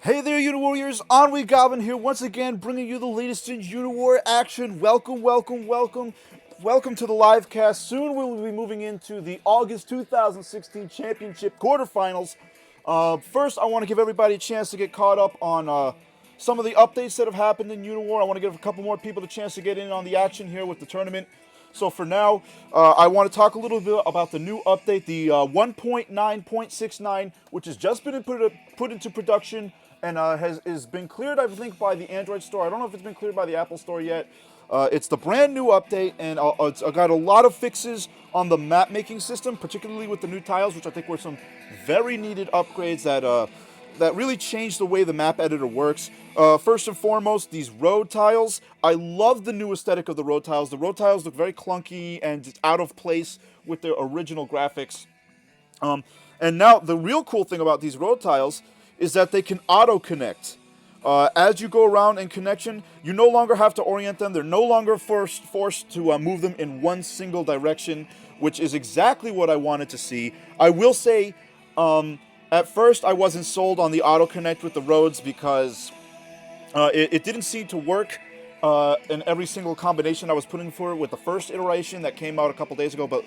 Hey there, UniWarriors! AngryWhoreJo here once again, bringing you the latest in UniWar action. Welcome to the LIVECAST. Soon we will be moving into the August 2016 Championship Quarterfinals. First, I want to give everybody a chance to get caught up on some of the updates that have happened in UniWar. I want to give a couple more people the chance to get in on the action here with the tournament. So for now, I want to talk a little bit about the new update, the 1.9.69, which has just been put into production and has been cleared, I think, by the Android store. I don't know if it's been cleared by the Apple store yet. It's the brand new update, and it's got a lot of fixes on the map making system, particularly with the new tiles, which I think were some very needed upgrades that really changed the way the map editor works. First and foremost, these road tiles. I love the new aesthetic of the road tiles. The road tiles look very clunky and out of place with their original graphics. And now, the real cool thing about these road tiles is that they can auto-connect. As you go around in connection, you no longer have to orient them. They're no longer forced to move them in one single direction, which is exactly what I wanted to see. I will say, at first I wasn't sold on the auto-connect with the roads because it didn't seem to work in every single combination I was putting for it with the first iteration that came out a couple days ago. But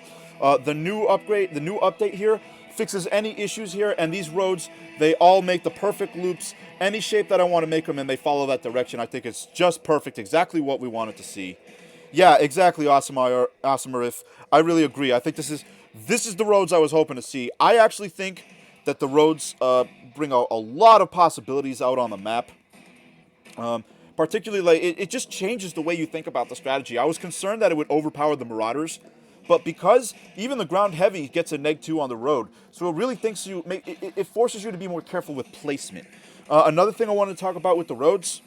the new update here, fixes any issues here, and these roads, they all make the perfect loops, any shape that I want to make them, and they follow that direction. I think it's just perfect, exactly what we wanted to see. Yeah, exactly, Awesomerif. I really agree. I think this is the roads I was hoping to see. I actually think that the roads bring a lot of possibilities out on the map. Particularly, like, it just changes the way you think about the strategy. I was concerned that it would overpower the Marauders, but because even the ground heavy gets a -2 on the road, so it really thinks it forces you to be more careful with placement. Another thing I wanted to talk about with the roads,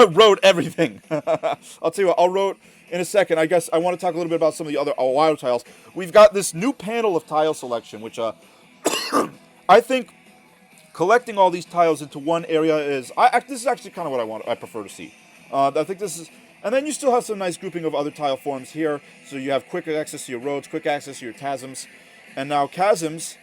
road everything. I'll tell you what, I'll road in a second. I guess I want to talk a little bit about some of the other wild tiles. We've got this new panel of tile selection, which I think collecting all these tiles into one area is, this is actually kind of what I prefer to see. I think this is. And then you still have some nice grouping of other tile forms here. So you have quick access to your roads, quick access to your chasms. And now chasms,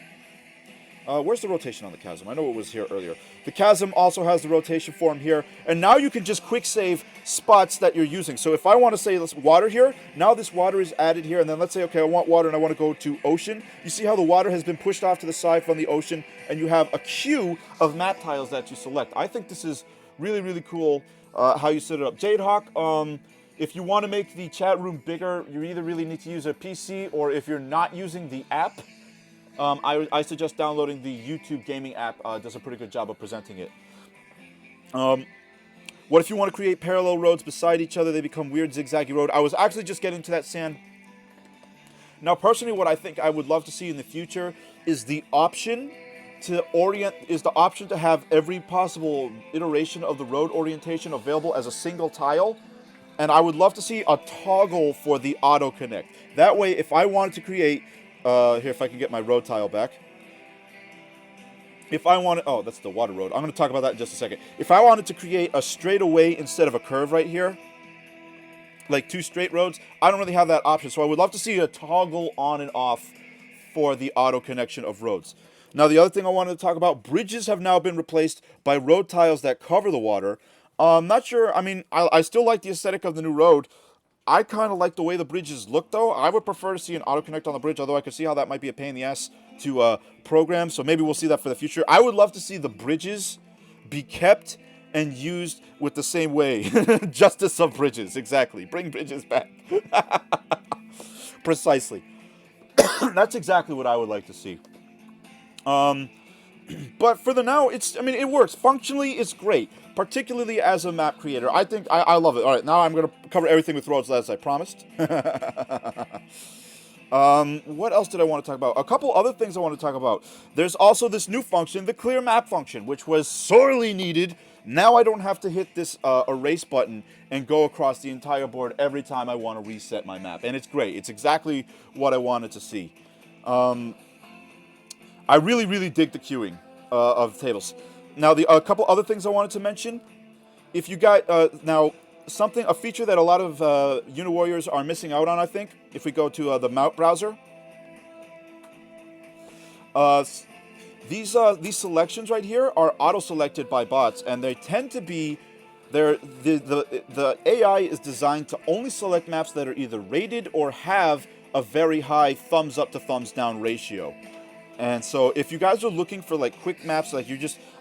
where's the rotation on the chasm? I know it was here earlier. The chasm also has the rotation form here. And now you can just quick save spots that you're using. So if I want to say this water here, now this water is added here. And then let's say, okay, I want water and I want to go to ocean. You see how the water has been pushed off to the side from the ocean. And you have a queue of map tiles that you select. I think this is really, really cool. How you set it up. Jadehawk, if you want to make the chat room bigger, you either really need to use a PC, or if you're not using the app, I suggest downloading the YouTube gaming app. It does a pretty good job of presenting it. What if you want to create parallel roads beside each other? They become weird zigzaggy road. I was actually just getting to that, Sand. Now, personally, what I think I would love to see in the future is the option to have every possible iteration of the road orientation available as a single tile. And I would love to see a toggle for the auto connect. That way, if I wanted to create, here, if I can get my road tile back. If I wanted, oh, that's the water road. I'm going to talk about that in just a second. If I wanted to create a straightaway instead of a curve right here, like two straight roads, I don't really have that option. So I would love to see a toggle on and off for the auto connection of roads. Now, the other thing I wanted to talk about, bridges have now been replaced by road tiles that cover the water. I'm not sure, I mean, I still like the aesthetic of the new road. I kind of like the way the bridges look, though. I would prefer to see an auto-connect on the bridge, although I could see how that might be a pain in the ass to program, so maybe we'll see that for the future. I would love to see the bridges be kept and used with the same way. Justice of bridges, exactly. Bring bridges back. Precisely. That's exactly what I would like to see. But for the now, it works. Functionally, it's great. Particularly as a map creator. I think, I love it. Alright, now I'm going to cover everything with roads as I promised. What else did I want to talk about? A couple other things I want to talk about. There's also this new function, the clear map function, which was sorely needed. Now I don't have to hit this erase button and go across the entire board every time I want to reset my map. And it's great. It's exactly what I wanted to see. I really, really dig the queuing of tables. Now, a couple other things I wanted to mention. If you got, a feature that a lot of UniWarriors are missing out on, I think, if we go to the map browser. these selections right here are auto-selected by bots, and they tend to be the AI is designed to only select maps that are either rated or have a very high thumbs up to thumbs down ratio. And so if you guys are looking for like quick maps, like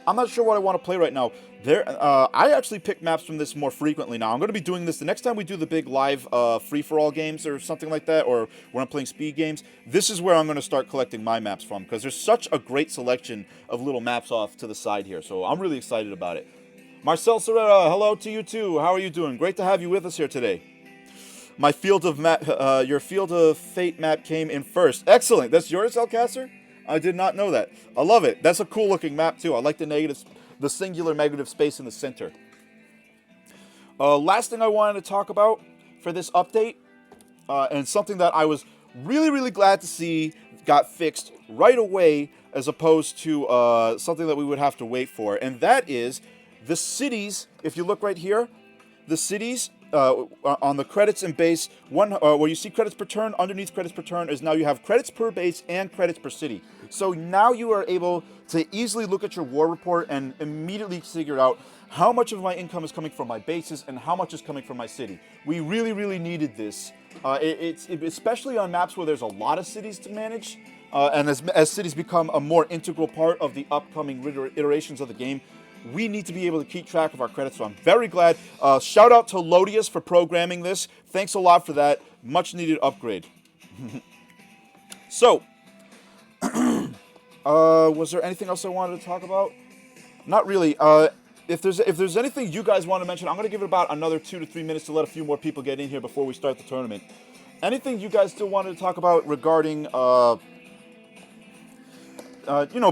I'm not sure what I want to play right now. I actually pick maps from this more frequently now. I'm going to be doing this the next time we do the big live free-for-all games or something like that, or when I'm playing speed games. This is where I'm going to start collecting my maps from, because there's such a great selection of little maps off to the side here. So I'm really excited about it. Marcel Serrera, hello to you too. How are you doing? Great to have you with us here today. My your Field of Fate map came in first. Excellent. That's yours, Elcaster? I did not know that. I love it. That's a cool looking map too. I like the singular negative space in the center. Last thing I wanted to talk about for this update, and something that I was really, really glad to see got fixed right away, as opposed to something that we would have to wait for, and that is the cities. If you look right here, the cities on the credits and base, where you see credits per turn, underneath credits per turn is now you have credits per base and credits per city. So now you are able to easily look at your war report and immediately figure out how much of my income is coming from my bases and how much is coming from my city. We really, really needed this. Especially on maps where there's a lot of cities to manage, and as cities become a more integral part of the upcoming iterations of the game, we need to be able to keep track of our credits. So I'm very glad. Shout out to Lodius for programming this. Thanks a lot for that. Much needed upgrade. So, was there anything else I wanted to talk about? Not really. If there's anything you guys want to mention, I'm going to give it about another 2 to 3 minutes to let a few more people get in here before we start the tournament. Anything you guys still wanted to talk about regarding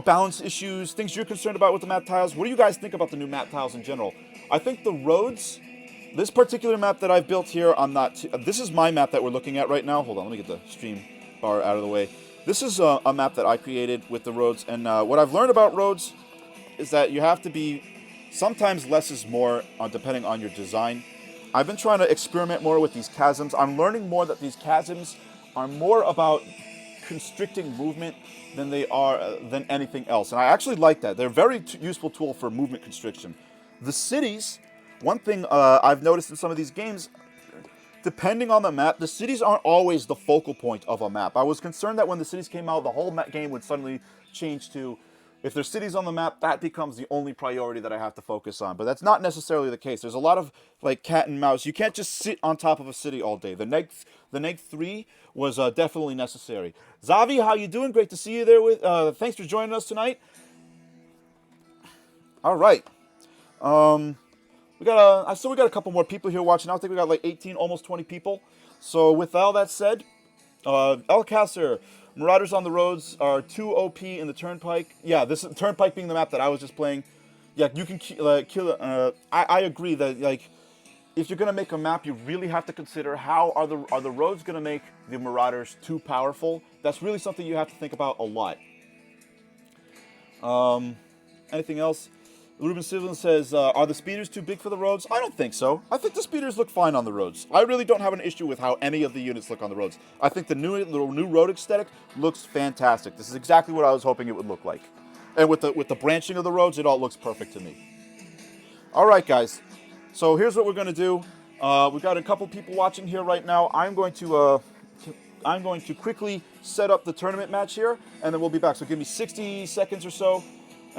balance issues, things you're concerned about with the map tiles? What do you guys think about the new map tiles in general? I think the roads, this particular map that I've built here, this is my map that we're looking at right now. Hold on, let me get the stream bar out of the way. This is a map that I created with the roads, and what I've learned about roads is that you have to be, sometimes less is more depending on your design. I've been trying to experiment more with these chasms. I'm learning more that these chasms are more about constricting movement than they are than anything else, and I actually like that. They're a very useful tool for movement constriction. The cities, one thing I've noticed in some of these games, depending on the map, the cities aren't always the focal point of a map. I was concerned that when the cities came out, the whole game would suddenly change to, if there's cities on the map, that becomes the only priority that I have to focus on. But that's not necessarily the case. There's a lot of like cat and mouse. You can't just sit on top of a city all day. The neg 3 was definitely necessary. Zavi, how you doing? Great to see you there. Thanks for joining us tonight. All right. We got a couple more people here watching. I think we got like 18, almost 20 people. So with all that said, Elcaster, Marauders on the Roads are too OP in the Turnpike. Yeah, this Turnpike being the map that I was just playing. Yeah, you can kill. I agree that like, if you're gonna make a map, you really have to consider how are the roads gonna make the Marauders too powerful. That's really something you have to think about a lot. Anything else? Ruben Sivlin says, are the speeders too big for the roads? I don't think so. I think the speeders look fine on the roads. I really don't have an issue with how any of the units look on the roads. I think the new road aesthetic looks fantastic. This is exactly what I was hoping it would look like. And with the branching of the roads, it all looks perfect to me. All right, guys. So here's what we're going to do. We've got a couple people watching here right now. I'm going to quickly set up the tournament match here, and then we'll be back. So give me 60 seconds or so.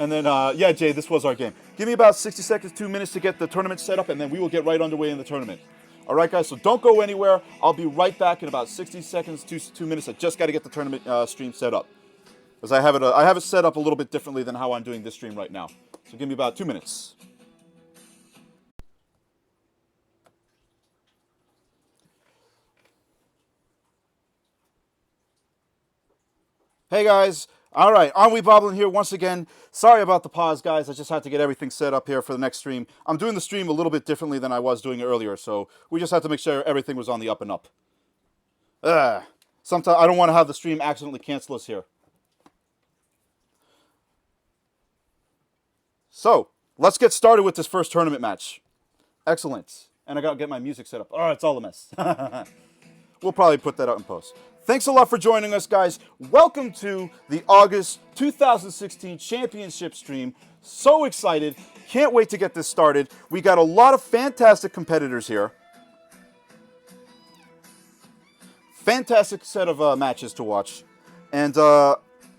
And then, yeah, Jay, this was our game. Give me about 60 seconds, 2 minutes to get the tournament set up, and then we will get right underway in the tournament. All right, guys, so don't go anywhere. I'll be right back in about 60 seconds, 2 minutes. I just got to get the tournament stream set up. Because I have it set up a little bit differently than how I'm doing this stream right now. So give me about 2 minutes. Hey, guys. All right, AngryWhoreJo here once again. Sorry about the pause, guys. I just had to get everything set up here for the next stream. I'm doing the stream a little bit differently than I was doing it earlier, so we just had to make sure everything was on the up and up. Sometimes I don't want to have the stream accidentally cancel us here. So, let's get started with this first tournament match. Excellent. And I got to get my music set up. Oh, it's all a mess. We'll probably put that out in post. Thanks a lot for joining us, guys. Welcome to the August 2016 Championship stream. So excited. Can't wait to get this started. We got a lot of fantastic competitors here. Fantastic set of matches to watch. And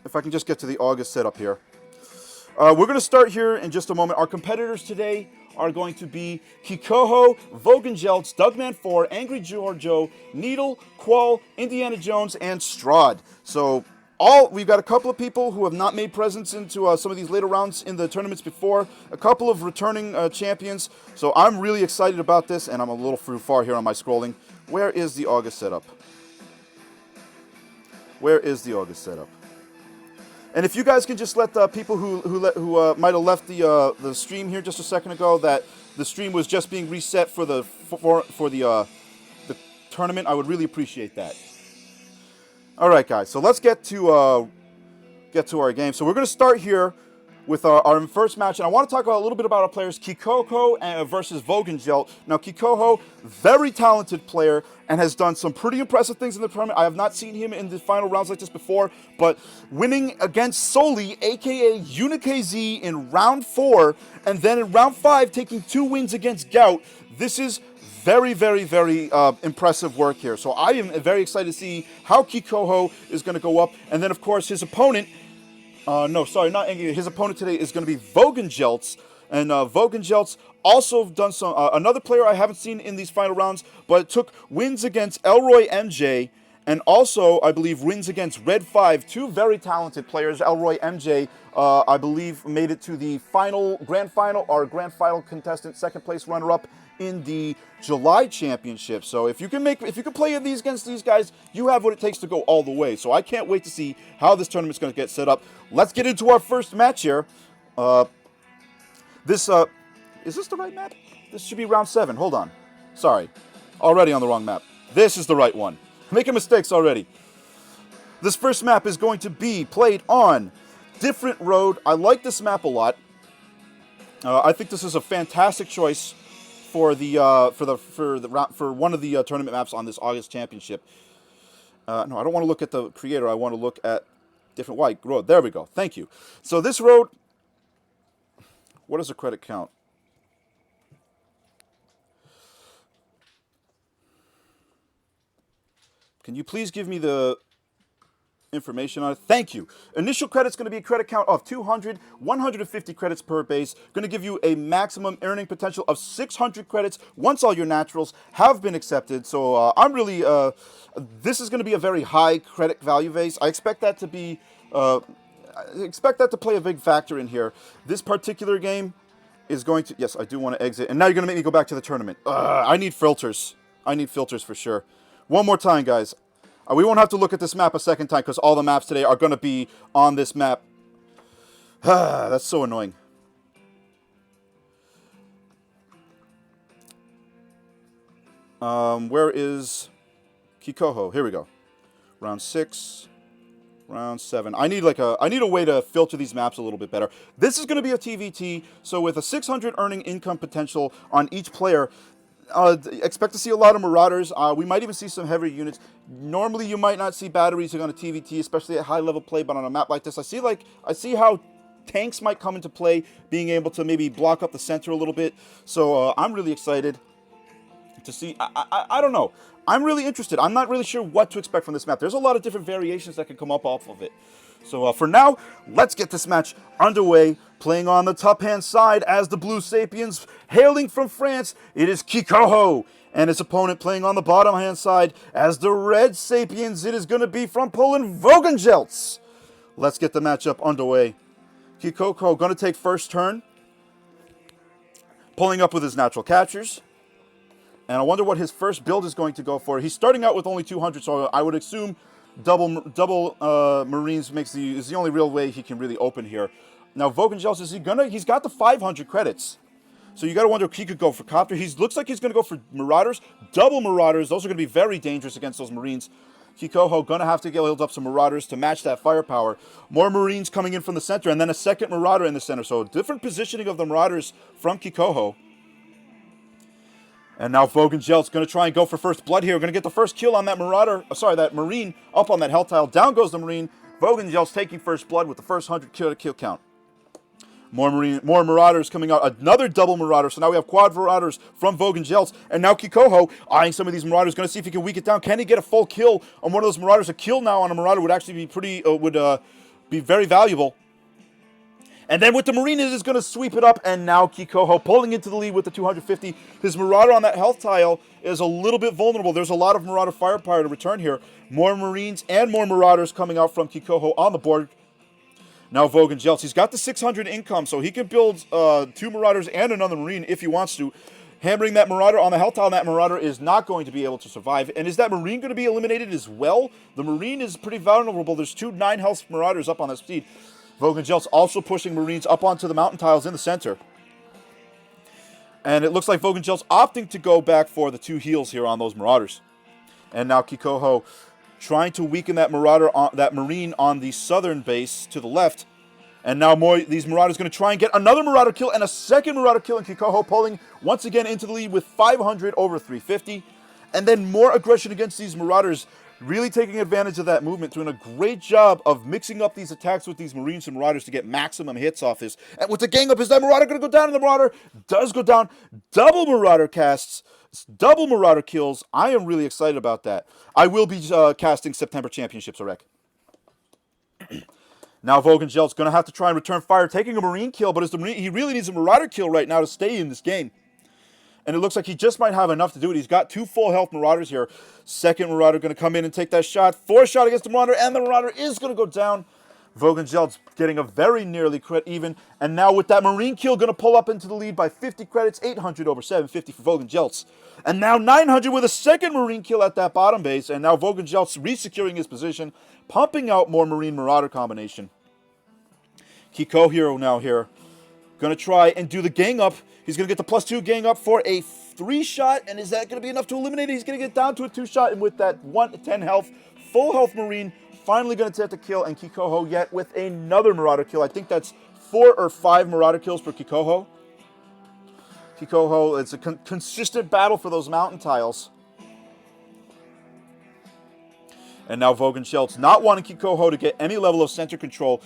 if I can just get to the August setup here. We're going to start here in just a moment. Our competitors today are going to be Kikoho, Vogon Jeltz, Dougman 4, AngryWhoreJo, Needle, Quall, Indianajones, and Strad. So we've got a couple of people who have not made presence into some of these later rounds in the tournaments before. A couple of returning champions. So I'm really excited about this, and I'm a little far here on my scrolling. Where is the August setup? Where is the August setup? And if you guys can just let the people who might have left the stream here just a second ago, that the stream was just being reset for the tournament, I would really appreciate that. All right, guys. So let's get to our game. So we're going to start here with our first match, and I want to talk about a little bit about our players, Kikoho versus Vogon Jeltz. Now, Kikoho, very talented player, and has done some pretty impressive things in the tournament. I have not seen him in the final rounds like this before, but winning against Soli, a.k.a. UniKZ, in round 4, and then in round 5, taking 2 wins against Gout. This is very, very, very impressive work here. So I am very excited to see how Kikoho is going to go up, and then, of course, his opponent, no, sorry, not Angry. His opponent today is going to be Vogan Jeltz. And Vogan Jeltz also done some, another player I haven't seen in these final rounds, but took wins against Elroy MJ, and also, I believe, wins against Red 5. 2 very talented players. Elroy MJ, I believe, made it to the grand final contestant, second place runner-up in the July championship. So if you can play against these guys, you have what it takes to go all the way. So I can't wait to see how this tournament's going to get set up. Let's get into our first match here. Is this the right map? This should be round 7. Hold on. Sorry. Already on the wrong map. This is the right one. Making mistakes already. This first map is going to be played on Different Road. I like this map a lot. I think this is a fantastic choice for one of the tournament maps on this August championship. No, I don't want to look at the creator. I want to look at Different White Road. There we go. Thank you. So this road, what does the credit count? Can you please give me the information on it? Thank you. Initial credit's going to be a credit count of 200, 150 credits per base. Going to give you a maximum earning potential of 600 credits once all your naturals have been accepted. So I'm really, this is going to be a very high credit value base. I expect that to be, play a big factor in here. This particular game is going to, yes, I do want to exit. And now you're going to make me go back to the tournament. I need filters. I need filters for sure. One more time, guys. We won't have to look at this map a second time because all the maps today are going to be on this map. That's so annoying. Where is Kikoho? Here we go. Round 6, round 7. I need a way to filter these maps a little bit better. This is going to be a TVT, so with a 600 earning income potential on each player, expect to see a lot of Marauders. We might even see some heavier units. Normally, you might not see batteries on a TVT, especially at high-level play, but on a map like this, I see how tanks might come into play, being able to maybe block up the center a little bit. So I'm really excited to see. I don't know. I'm really interested. I'm not really sure what to expect from this map. There's a lot of different variations that can come up off of it. So for now, let's get this match underway. Playing on the top-hand side as the Blue Sapiens, hailing from France, it is Kikoho. And his opponent playing on the bottom-hand side as the Red Sapiens, it is going to be from Poland, Vogon Jeltz. Let's get the matchup underway. Kikoho going to take first turn, pulling up with his natural captures. And I wonder what his first build is going to go for. He's starting out with only 200, so I would assume double Marines is the only real way he can really open here. Now, Vogan Jeltz, he's got the 500 credits. So you got to wonder if he could go for Copter. Looks like he's going to go for Marauders. Double Marauders. Those are going to be very dangerous against those Marines. Kikoho going to have to build up some Marauders to match that firepower. More Marines coming in from the center, and then a second Marauder in the center. So different positioning of the Marauders from Kikoho. And now Vogon Jeltz going to try and go for first blood here. Going to get the first kill on that Marauder. That Marine up on that health tile. Down goes the Marine. Vogon Jeltz taking first blood with the first 100 kill count. More Marauders coming out. Another double Marauder. So now we have quad Marauders from Vogon Jeltz. And now Kikoho eyeing some of these Marauders. Going to see if he can weak it down. Can he get a full kill on one of those Marauders? A kill now on a Marauder would actually be be very valuable. And then with the Marine, it is going to sweep it up, and now Kikoho pulling into the lead with the 250. His Marauder on that health tile is a little bit vulnerable. There's a lot of Marauder firepower to return here. More Marines and more Marauders coming out from Kikoho on the board. Now Vogan Jeltz, he's got the 600 income, so he can build 2 Marauders and another Marine if he wants to. Hammering that Marauder on the health tile, and that Marauder is not going to be able to survive. And is that Marine going to be eliminated as well? The Marine is pretty vulnerable. There's 2 9-health Marauders up on that speed. Vogan Jeltz also pushing Marines up onto the mountain tiles in the center. And it looks like Vogan Jeltz opting to go back for the 2 heals here on those Marauders. And now Kikoho trying to weaken that Marine on the southern base to the left. And now these Marauders going to try and get another Marauder kill and a second Marauder kill, and Kikoho pulling once again into the lead with 500 over 350. And then more aggression against these Marauders, really taking advantage of that movement, doing a great job of mixing up these attacks with these Marines and Marauders to get maximum hits off this. And with the gang up, is that Marauder going to go down? And the Marauder does go down. Double Marauder casts, double Marauder kills. I am really excited about that. I will be casting September Championships, Arek. Now Vogan Jeltz going to have to try and return fire, taking a Marine kill, but he really needs a Marauder kill right now to stay in this game. And it looks like he just might have enough to do it. He's got 2 full health Marauders here. Second Marauder going to come in and take that shot. 4th shot against the Marauder, and the Marauder is going to go down. Vogan Jeltz getting a very nearly crit even. And now with that Marine kill, going to pull up into the lead by 50 credits. 800 over 750 for Vogan Jeltz. And now 900 with a second Marine kill at that bottom base. And now Vogan Jeltz resecuring his position, pumping out more Marine Marauder combination. Kikoo hero now here. Going to try and do the gang up. He's going to get the +2 gang up for a 3-shot, and is that going to be enough to eliminate it? He's going to get down to a 2-shot, and with that 10 health, full health Marine, finally going to take the kill, and Kikoho yet with another Marauder kill. I think that's 4 or 5 Marauder kills for Kikoho. Kikoho, it's a consistent battle for those mountain tiles. And now Vogan Jeltz not wanting Kikoho to get any level of center control,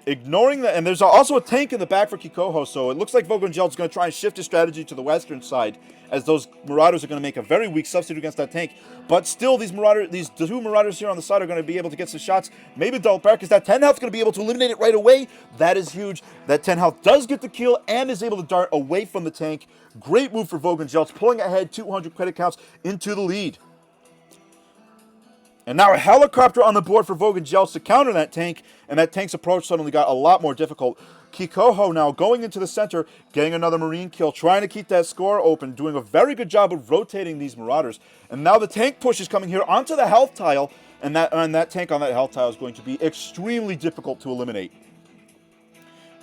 ignoring that, and there's also a tank in the back for Kikoho, so it looks like Vogon Jeltz is going to try and shift his strategy to the western side, as those Marauders are going to make a very weak substitute against that tank. But still, these 2 Marauders here on the side are going to be able to get some shots. Maybe double back, is that 10 health going to be able to eliminate it right away? That is huge. That 10 health does get the kill and is able to dart away from the tank. Great move for Vogon Jeltz, pulling ahead 200 credit counts into the lead. And now a helicopter on the board for Vogan Jeltz to counter that tank, and that tank's approach suddenly got a lot more difficult. Kikoho now going into the center, getting another Marine kill, trying to keep that score open, doing a very good job of rotating these Marauders. And now the tank push is coming here onto the health tile, and that tank on that health tile is going to be extremely difficult to eliminate.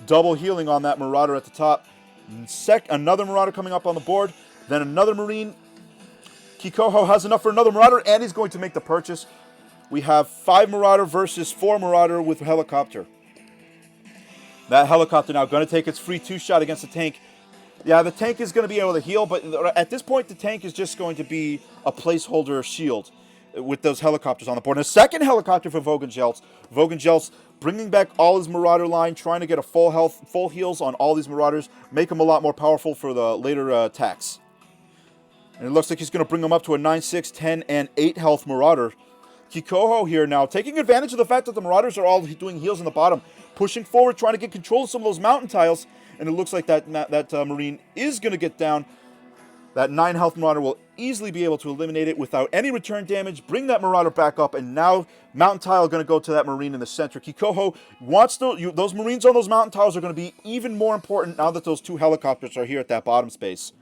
Double healing on that Marauder at the top. Another Marauder coming up on the board, then another Marine. Kikoho has enough for another Marauder, and he's going to make the purchase. We have 5 Marauder versus 4 Marauder with helicopter. That helicopter now going to take its free 2-shot against the tank. Yeah, the tank is going to be able to heal, but at this point, the tank is just going to be a placeholder shield with those helicopters on the board. And a second helicopter for Vogan Jeltz. Vogan Jeltz bringing back all his Marauder line, trying to get a full heals on all these Marauders, make them a lot more powerful for the later attacks. And it looks like he's going to bring them up to a 9, 6, 10, and 8 health Marauder. Kikoho here now, taking advantage of the fact that the Marauders are all doing heals in the bottom, pushing forward, trying to get control of some of those mountain tiles, and it looks like that Marine is going to get down. That 9 health Marauder will easily be able to eliminate it without any return damage, bring that Marauder back up, and now mountain tile going to go to that Marine in the center. Kikoho wants those Marines on those mountain tiles are going to be even more important now that those 2 helicopters are here at that bottom space.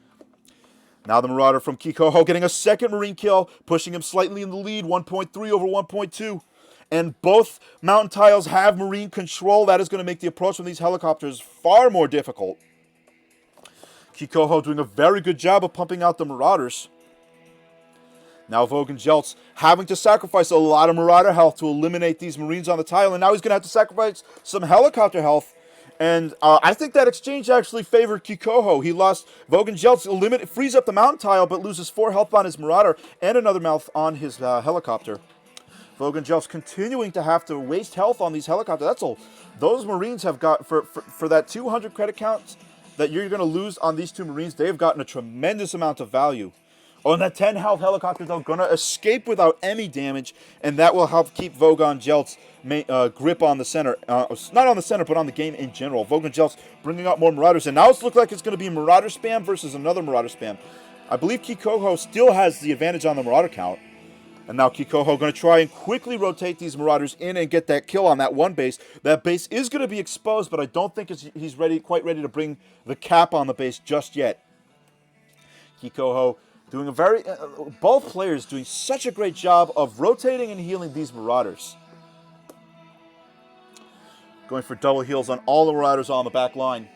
Now the Marauder from Kikoho getting a second Marine kill, pushing him slightly in the lead, 1.3 over 1.2. And both mountain tiles have Marine control. That is going to make the approach from these helicopters far more difficult. Kikoho doing a very good job of pumping out the Marauders. Now Vogan Jeltz having to sacrifice a lot of Marauder health to eliminate these Marines on the tile. And now he's going to have to sacrifice some helicopter health And I think that exchange actually favored Kikoho. He lost Vogon Jeltz, frees up the mountain tile, but loses 4 health on his Marauder and another mouth on his helicopter. Vogon Jeltz continuing to have to waste health on these helicopters. That's all. Those Marines have got, for that 200 credit count that you're going to lose on these 2 Marines, they've gotten a tremendous amount of value. Oh, and that 10 health helicopter, though, going to escape without any damage, and that will help keep Vogon Jeltz grip on the center. Not on the center, but on the game in general. Vogon Jeltz bringing out more Marauders, and now it's looked like it's going to be Marauder spam versus another Marauder spam. I believe Kikoho still has the advantage on the Marauder count. And now Kikoho going to try and quickly rotate these Marauders in and get that kill on that one base. That base is going to be exposed, but I don't think he's quite ready to bring the cap on the base just yet. Kikoho doing a both players doing such a great job of rotating and healing these Marauders. Going for double heals on all the Marauders on the back line.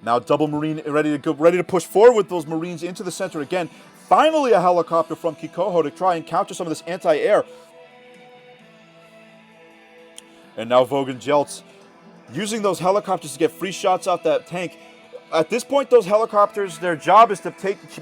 Now double Marine ready to push forward with those Marines into the center again. Finally a helicopter from Kikoho to try and counter some of this anti-air. And now Vogan Jeltz using those helicopters to get free shots out that tank. At this point, those helicopters, their job is to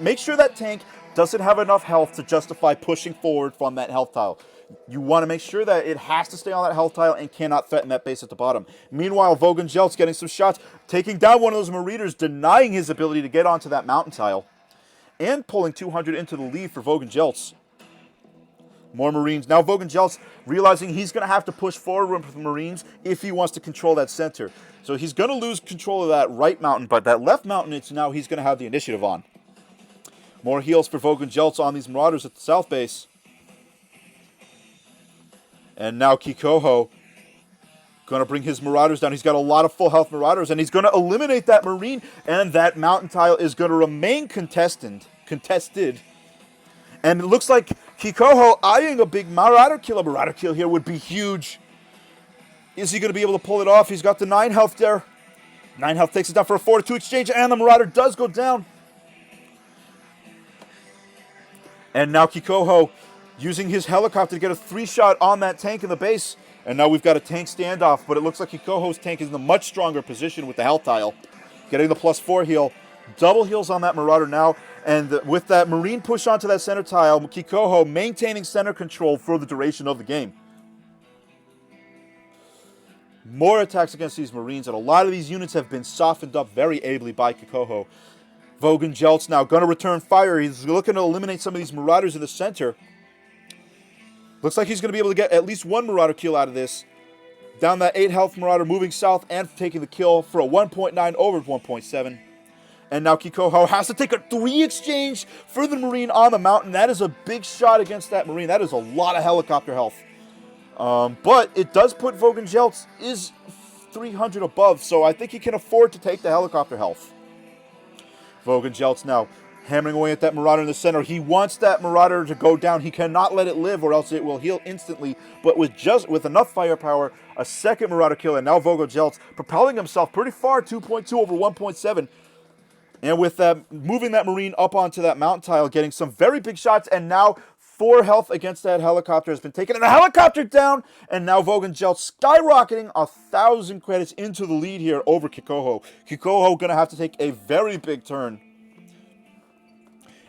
make sure that tank doesn't have enough health to justify pushing forward from that health tile. You want to make sure that it has to stay on that health tile and cannot threaten that base at the bottom. Meanwhile, Vogan Jeltz getting some shots, taking down one of those Marauders, denying his ability to get onto that mountain tile, and pulling 200 into the lead for Vogan Jeltz. More Marines. Now Vogan Jeltz realizing he's going to have to push forward with the Marines if he wants to control that center. So he's going to lose control of that right mountain, but that left mountain, it's now he's going to have the initiative on. More heals for Vogan Jeltz on these Marauders at the south base. And now Kikoho going to bring his Marauders down. He's got a lot of full health Marauders, and he's going to eliminate that Marine, and that mountain tile is going to remain contested. And it looks like Kikoho eyeing a big Marauder kill. A Marauder kill here would be huge. Is he going to be able to pull it off? He's got the 9 health there. 9 health takes it down for a 4-2 exchange, and the Marauder does go down. And now Kikoho using his helicopter to get a 3-shot on that tank in the base. And now we've got a tank standoff, but it looks like Kikoho's tank is in a much stronger position with the health tile. Getting the +4 heal. Double heals on that Marauder now. And with that Marine push onto that center tile, Kikoho maintaining center control for the duration of the game. More attacks against these Marines, and a lot of these units have been softened up very ably by Kikoho. Vogan Jeltz now going to return fire. He's looking to eliminate some of these Marauders in the center. Looks like he's going to be able to get at least 1 Marauder kill out of this. Down that 8 health Marauder, moving south and taking the kill for a 1.9 over 1.7. And now Kikoho has to take a 3 exchange for the Marine on the mountain. That is a big shot against that Marine. That is a lot of helicopter health. But it does put Vogan Jeltz is 300 above, so I think he can afford to take the helicopter health. Vogan Jeltz now hammering away at that Marauder in the center. He wants that Marauder to go down. He cannot let it live or else it will heal instantly. But with enough firepower, a second Marauder kill, and now Vogan Jeltz propelling himself pretty far, 2.2 over 1.7. And with that, moving that Marine up onto that mountain tile, getting some very big shots, and now 4 health against that helicopter has been taken, and the helicopter down, and now Vogan Jeltz skyrocketing 1,000 credits into the lead here over Kikoho. Kikoho going to have to take a very big turn.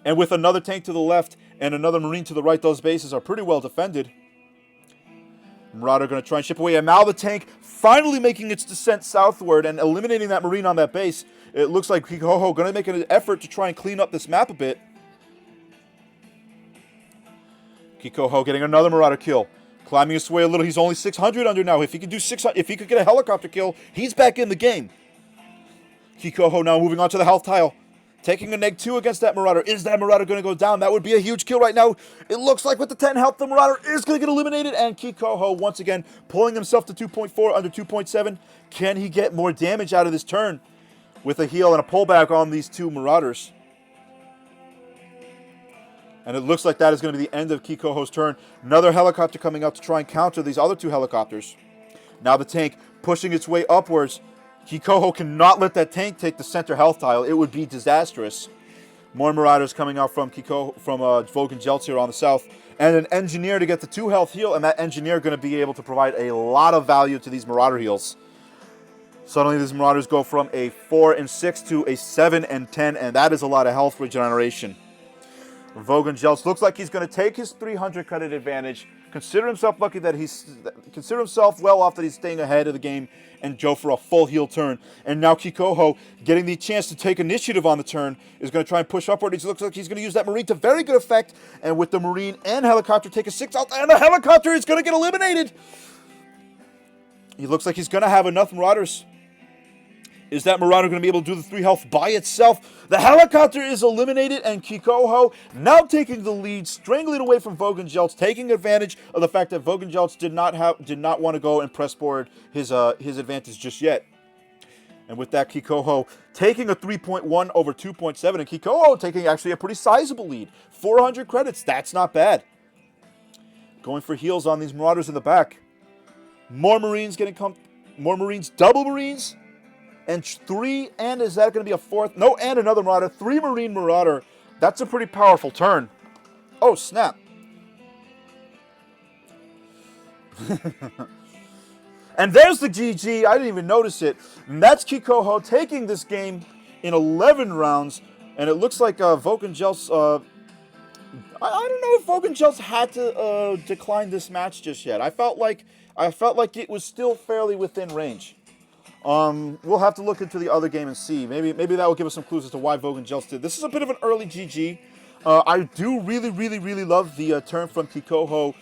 And with another tank to the left and another Marine to the right, those bases are pretty well defended. Marauder going to try and ship away, and now the tank finally making its descent southward and eliminating that Marine on that base. It looks like Kikoho going to make an effort to try and clean up this map a bit. Kikoho getting another Marauder kill. Climbing his way a little. He's only 600 under now. If he could do 600, if he could get a helicopter kill, he's back in the game. Kikoho now moving on to the health tile. Taking a -2 against that Marauder. Is that Marauder going to go down? That would be a huge kill right now. It looks like with the 10 health, the Marauder is going to get eliminated. And Kikoho once again pulling himself to 2.4 under 2.7. Can he get more damage out of this turn with a heal and a pullback on these 2 Marauders? And it looks like that is going to be the end of Kikoho's turn. Another helicopter coming out to try and counter these other 2 helicopters. Now the tank pushing its way upwards. Kikoho cannot let that tank take the center health tile. It would be disastrous. More Marauders coming out from Vogan Jeltz here on the south. and an Engineer to get the 2 health heal, and that Engineer going to be able to provide a lot of value to these Marauder heals. Suddenly these Marauders go from a 4 and 6 to a 7 and 10, and that is a lot of health regeneration. Vogon Jeltz looks like he's going to take his 300 credit advantage, consider himself well off that he's staying ahead of the game, and Joe for a full heal turn. And now Kikoho, getting the chance to take initiative on the turn, is going to try and push upward. It looks like he's going to use that Marine to very good effect, and with the Marine and Helicopter take a 6 out, and the Helicopter is going to get eliminated. He looks like he's going to have enough Marauders. Is that Marauder going to be able to do the 3 health by itself? The Helicopter is eliminated, and Kikoho now taking the lead, strangling away from Vogon Jeltz, taking advantage of the fact that Vogon Jeltz did not want to go and press forward his advantage just yet. And with that, Kikoho taking a 3.1 over 2.7, and Kikoho taking actually a pretty sizable lead. 400 credits, that's not bad. Going for heals on these Marauders in the back. More Marines more Marines, double Marines. And 3, and is that going to be a 4th? No, and another Marauder. 3 Marine Marauder. That's a pretty powerful turn. Oh, snap. And there's the GG. I didn't even notice it. And that's Kikoho taking this game in 11 rounds. And it looks like Vogan Jeltz... I don't know if Vogan Jeltz had to decline this match just yet. I felt like it was still fairly within range. We'll have to look into the other game and see. Maybe that will give us some clues as to why Vogan Jeltz did. This is a bit of an early GG. I do really love the turn from Kikoho,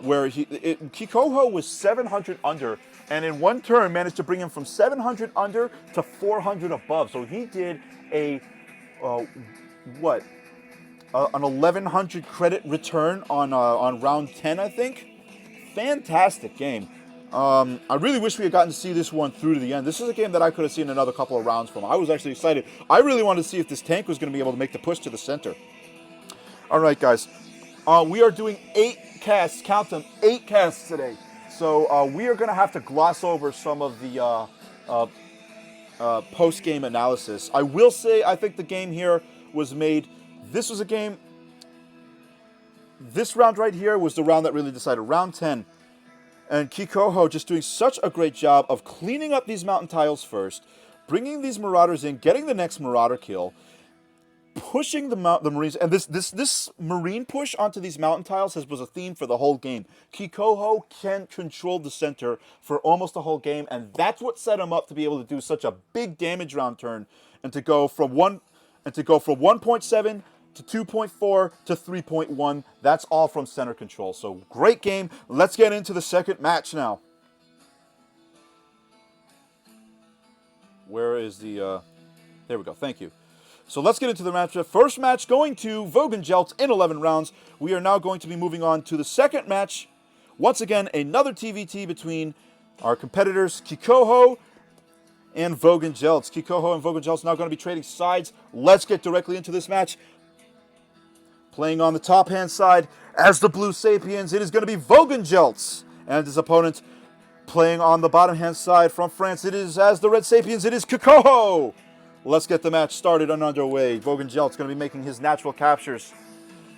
where Kikoho was 700 under, and in one turn managed to bring him from 700 under to 400 above. So he did an 1100 credit return on round 10, I think. Fantastic game. I really wish we had gotten to see this one through to the end. This is a game that I could have seen another couple of rounds from. I was actually excited. I really wanted to see if this tank was going to be able to make the push to the center. All right, guys. We are doing 8 casts. Count them, 8 casts today. So we are going to have to gloss over some of the post-game analysis. I will say I think the game here was made... This was a game... This round right here was the round that really decided. Round 10. And Kikoho just doing such a great job of cleaning up these mountain tiles first, bringing these Marauders in, getting the next Marauder kill, pushing the Marines, and this Marine push onto these mountain tiles was a theme for the whole game. Kikoho can control the center for almost the whole game, and that's what set him up to be able to do such a big damage round turn, and to go from 1.7 to 2.4 to 3.1. That's all from center control. So great game. Let's get into the second match now. Where is the... There we go. Thank you. So let's get into the match. First match going to Vogon Jeltz in 11 rounds. We are now going to be moving on to the second match. Once again, another TVT between our competitors, Kikoho and Vogon Jeltz. Kikoho and Vogon Jeltz now going to be trading sides. Let's get directly into this match. Playing on the top-hand side as the Blue Sapiens, it is going to be Vogon Jeltz. And his opponent playing on the bottom-hand side from France, it is, as the Red Sapiens, it is Kikoho. Let's get the match started and underway. Vogon Jeltz going to be making his natural captures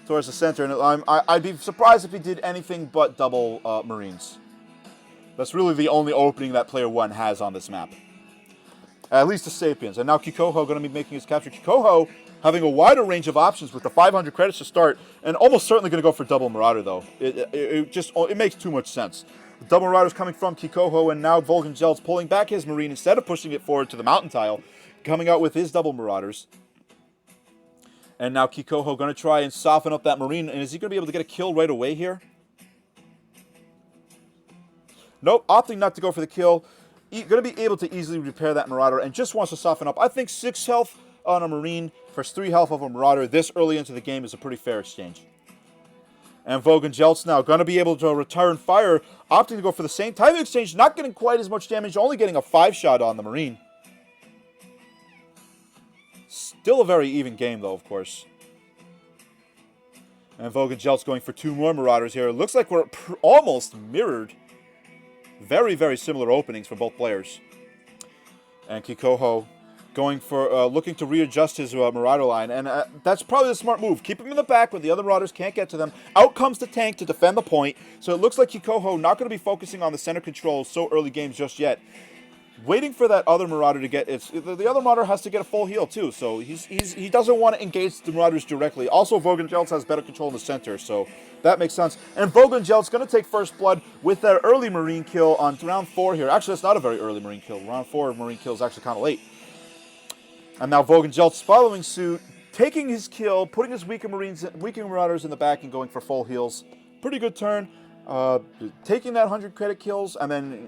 towards the center. And I'd be surprised if he did anything but double Marines. That's really the only opening that player 1 has on this map. At least the Sapiens. And now Kikoho going to be making his capture. Kikoho having a wider range of options with the 500 credits to start, and almost certainly going to go for double Marauder, though. It makes too much sense. The double Marauders coming from Kikoho, and now Vogon Jeltz pulling back his Marine instead of pushing it forward to the mountain tile, coming out with his double Marauders. And now Kikoho going to try and soften up that Marine, and is he going to be able to get a kill right away here? Nope, opting not to go for the kill. Going to be able to easily repair that Marauder, and just wants to soften up. I think 6 health on a Marine for 3 health of a Marauder this early into the game is a pretty fair exchange. And Vogon Jeltz now going to be able to return fire, opting to go for the same type of exchange, not getting quite as much damage, only getting a 5-shot on the Marine. Still a very even game, though, of course. And Vogon Jeltz going for 2 more Marauders here. It looks like we're almost mirrored. Very, very similar openings for both players. And Kikoho going for looking to readjust his Marauder line, and that's probably the smart move. Keep him in the back where the other Marauders can't get to them. Out comes the tank to defend the point, so it looks like Kikoho not going to be focusing on the center control so early games just yet. Waiting for that other Marauder to get the other Marauder has to get a full heal too, so he doesn't want to engage the Marauders directly. Also, Vogon Jeltz has better control in the center, so that makes sense. And Vogon Jeltz going to take first blood with that early Marine kill on round 4 here. Actually, that's not a very early Marine kill. Round 4 Marine kill is actually kind of late. And now Vogon Jeltz following suit, taking his kill, putting his weakened Marauders in the back and going for full heals. Pretty good turn. Taking that 100 credit kills and then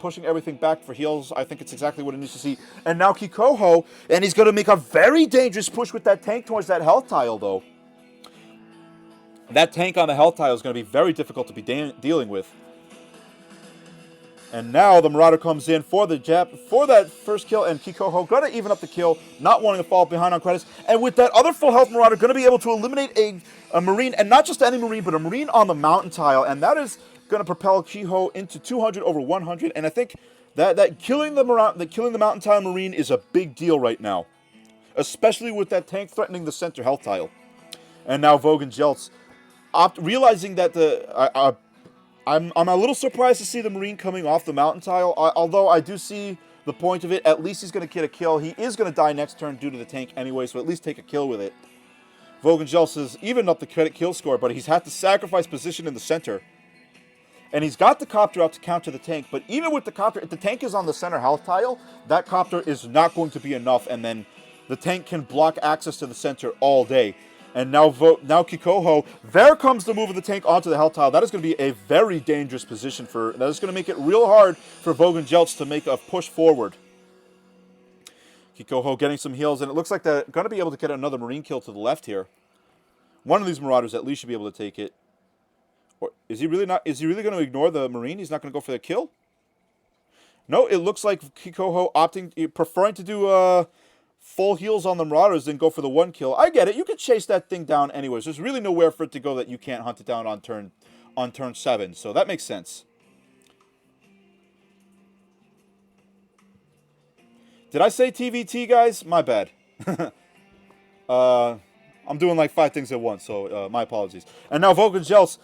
pushing everything back for heals. I think it's exactly what it needs to see. And now Kikoho, and he's going to make a very dangerous push with that tank towards that health tile, though. That tank on the health tile is going to be very difficult to be dealing with. And now the Marauder comes in for that first kill, and Kikoho going to even up the kill, not wanting to fall behind on credits. And with that other full health Marauder, going to be able to eliminate a Marine, and not just any Marine, but a Marine on the mountain tile. And that is going to propel Kikoho into 200 over 100. And I think that killing the mountain tile Marine is a big deal right now, especially with that tank threatening the center health tile. And now Vogan Jeltz, realizing that I'm a little surprised to see the Marine coming off the mountain tile, although I do see the point of it. At least he's going to get a kill. He is going to die next turn due to the tank anyway, so at least take a kill with it. Vogan Jeltz has evened up the credit kill score, but he's had to sacrifice position in the center. And he's got the copter out to counter the tank, but even with the copter, if the tank is on the center health tile, that copter is not going to be enough, and then the tank can block access to the center all day. And now Kikoho, there comes the move of the tank onto the health tile. That is going to be a very dangerous position that is going to make it real hard for Vogan Jeltz to make a push forward. Kikoho getting some heals, and it looks like they're going to be able to get another Marine kill to the left here. One of these Marauders at least should be able to take it. Or is he really not? Is he really going to ignore the Marine? He's not going to go for the kill? No, it looks like Kikoho preferring to do full heals on the Marauders than go for the one kill. I get it. You could chase that thing down anyways. There's really nowhere for it to go that you can't hunt it down on turn 7. So that makes sense. Did I say TVT, guys? My bad. I'm doing like 5 things at once, so my apologies. And now Vogan Jeltz.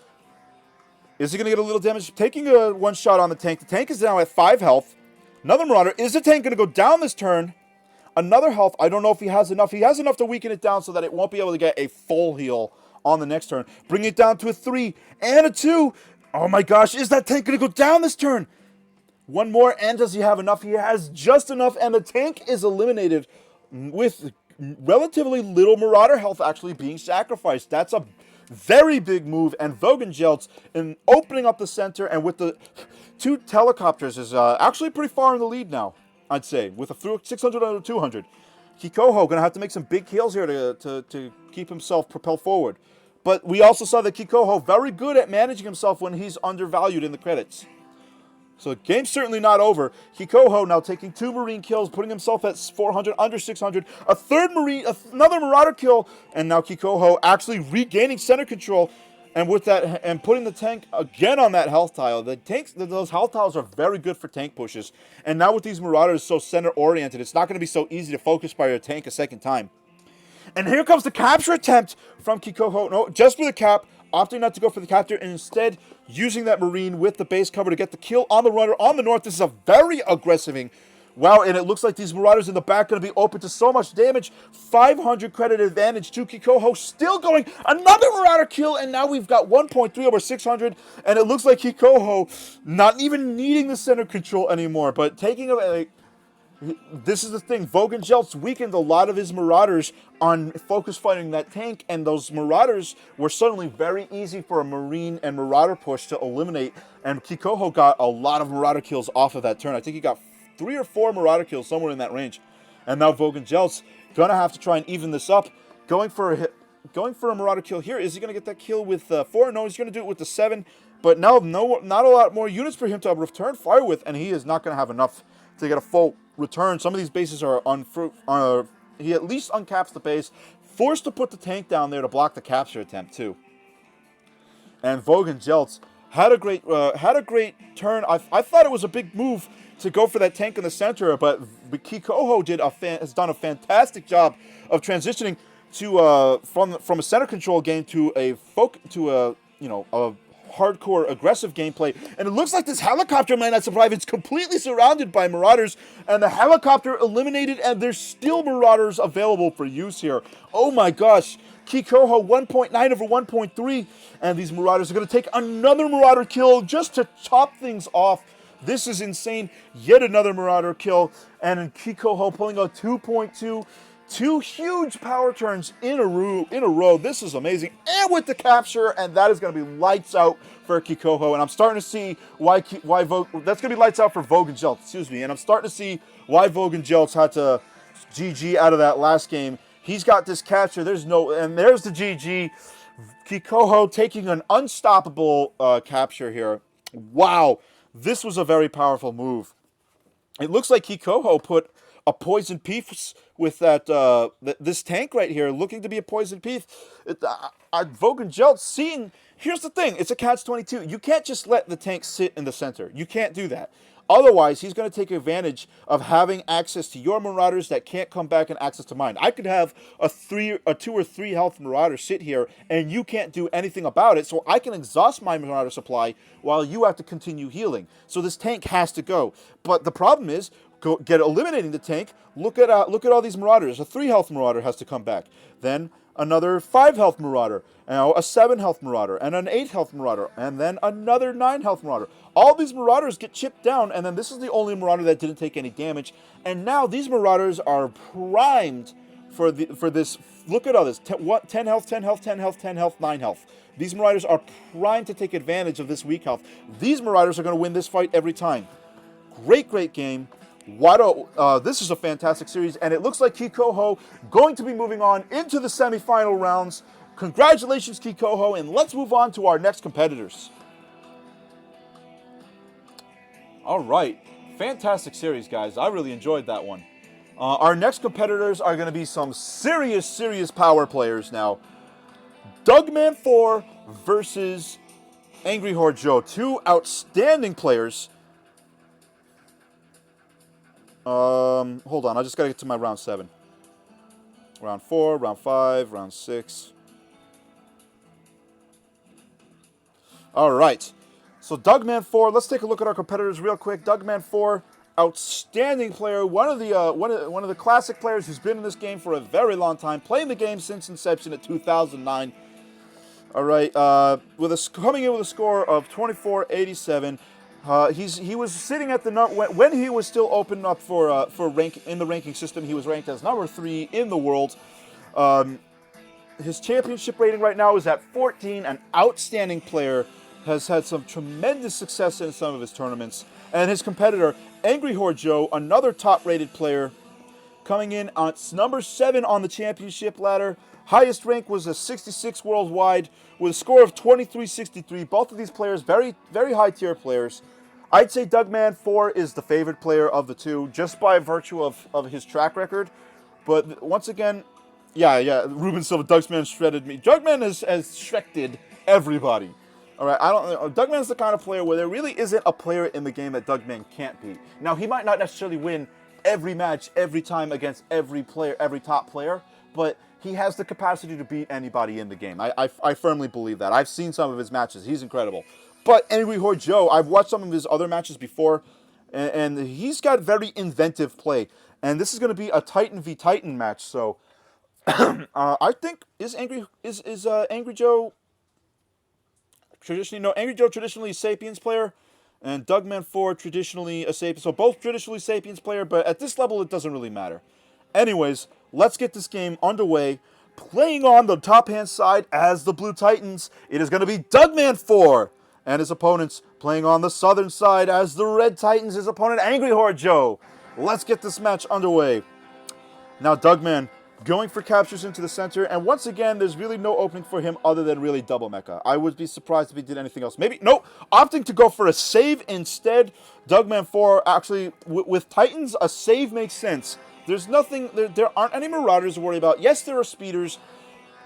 Is he going to get a little damage? Taking a one shot on the tank. The tank is now at 5 health. Another Marauder. Is the tank going to go down this turn? Another health. I don't know if he has enough. He has enough to weaken it down so that it won't be able to get a full heal on the next turn. Bring it down to a 3 and a 2. Oh my gosh, is that tank going to go down this turn? One more, and does he have enough? He has just enough, and the tank is eliminated with relatively little Marauder health actually being sacrificed. That's a very big move, and Vogan Jeltz in opening up the center and with the 2 helicopters is actually pretty far in the lead now. I'd say, with a 600 out of 200. Kikoho going to have to make some big kills here to keep himself propelled forward. But we also saw that Kikoho very good at managing himself when he's undervalued in the credits. So the game's certainly not over. Kikoho now taking 2 Marine kills, putting himself at 400, under 600. Another Marauder kill, and now Kikoho actually regaining center control. And with that, and putting the tank again on that health tile, those health tiles are very good for tank pushes. And now with these Marauders so center-oriented, it's not going to be so easy to focus by your tank a second time. And here comes the capture attempt from Kikoho. No, just for the cap, opting not to go for the capture, and instead using that Marine with the base cover to get the kill on the runner on the north. This is a very aggressive. Wow, and it looks like these Marauders in the back going to be open to so much damage. 500 credit advantage to Kikoho. Still going. Another Marauder kill, and now we've got 1.3 over 600. And it looks like Kikoho not even needing the center control anymore. But taking this is the thing. Vogan Jeltz weakened a lot of his Marauders on focus fighting that tank. And those Marauders were suddenly very easy for a Marine and Marauder push to eliminate. And Kikoho got a lot of Marauder kills off of that turn. I think he got 3 or 4 Marauder kills, somewhere in that range. And now Vogan Jeltz going to have to try and even this up. Going for a Marauder kill here. Is he going to get that kill with 4? No, he's going to do it with the 7. But now, not a lot more units for him to return fire with, and he is not going to have enough to get a full return. Some of these bases are he at least uncaps the base. Forced to put the tank down there to block the capture attempt, too. And Vogan Jeltz had a great turn. I thought it was a big move to go for that tank in the center, but Kikoho has done a fantastic job of transitioning to from a center control game to a a hardcore aggressive gameplay. And it looks like this helicopter might not survive. It's completely surrounded by marauders, and the helicopter eliminated, and there's still marauders available for use here. Oh my gosh. Kikoho 1.9 over 1.3, and these marauders are going to take another marauder kill just to top things off. This is insane. Yet another marauder kill, and Kikoho pulling out 2.2. Two huge power turns in a row. This is amazing. And with the capture, and that is going to be lights out for Kikoho. And I'm starting to see why that's going to be lights out for Vogan Jeltz, excuse me. And I'm starting to see why Vogan Jeltz had to GG out of that last game. He's got this capture. There's the GG. Kikoho taking an unstoppable capture here. Wow. This was a very powerful move. It looks like Kikoho put a poison piece with this tank right here, looking to be a poison piece. Vogan Jeltz seeing. Here's the thing: it's a catch-22. You can't just let the tank sit in the center. You can't do that. Otherwise, he's going to take advantage of having access to your marauders that can't come back and access to mine. I could have a 2 or 3 health marauder sit here, and you can't do anything about it. So I can exhaust my marauder supply while you have to continue healing. So this tank has to go. But the problem is, eliminating the tank. Look at all these marauders. A 3 health marauder has to come back. Then another 5 health marauder, now a 7 health marauder, and an 8 health marauder, and then another 9 health marauder. All these marauders get chipped down, and then this is the only marauder that didn't take any damage. And now these marauders are primed for this. Look at all this: 10 health, 10 health, 10 health, 10 health, 9 health. These marauders are primed to take advantage of this weak health. These marauders are going to win this fight every time. Great game. This is a fantastic series, and it looks like Kikoho going to be moving on into the semifinal rounds. Congratulations, Kikoho, and let's move on to our next competitors. All right, fantastic series, guys. I really enjoyed that one. Our next competitors are going to be some serious power players now. Dougman 4 versus AngryWhoreJo, 2 outstanding players. Hold on, I just gotta get to my round 7. Round 4, round 5, round 6. Alright, so Dougman 4, let's take a look at our competitors real quick. Dougman 4, outstanding player, one of the classic players who's been in this game for a very long time, playing the game since inception at 2009. Alright, coming in with a score of 2487. He was sitting at the when he was still open up for rank in the ranking system. He was ranked as number 3 in the world. His championship rating right now is at 14. An outstanding player, has had some tremendous success in some of his tournaments. And his competitor, AngryWhoreJo, another top-rated player, coming in on number 7 on the championship ladder. Highest rank was a 66 worldwide with a score of 2363. Both of these players, very high tier players. I'd say Dougman 4 is the favorite player of the two, just by virtue of his track record. But once again, yeah, Ruben Silva, Dougman shredded me. Dougman has shrekted everybody. All right, Dougman's the kind of player where there really isn't a player in the game that Dougman can't beat. Now, he might not necessarily win every match, every time against every player, every top player, but he has the capacity to beat anybody in the game. I firmly believe that. I've seen some of his matches. He's incredible. But AngryWhoreJo, I've watched some of his other matches before, and he's got very inventive play. And this is going to be a Titan v Titan match. So I think AngryJo traditionally AngryJo traditionally a Sapiens player, and Dougman 4 traditionally a Sapiens. So both traditionally Sapiens player, but at this level it doesn't really matter. Anyways, let's get this game underway. Playing on the top-hand side as the Blue Titans, it is going to be Dougman 4 and his opponents. Playing on the southern side as the Red Titans, his opponent AngryWhoreJo. Let's get this match underway. Now Dougman going for captures into the center, and once again, there's really no opening for him other than really double mecha. I would be surprised if he did anything else. Maybe, no, opting to go for a save instead. Dougman 4, actually, with Titans, a save makes sense. There's nothing, there aren't any Marauders to worry about. Yes, there are speeders,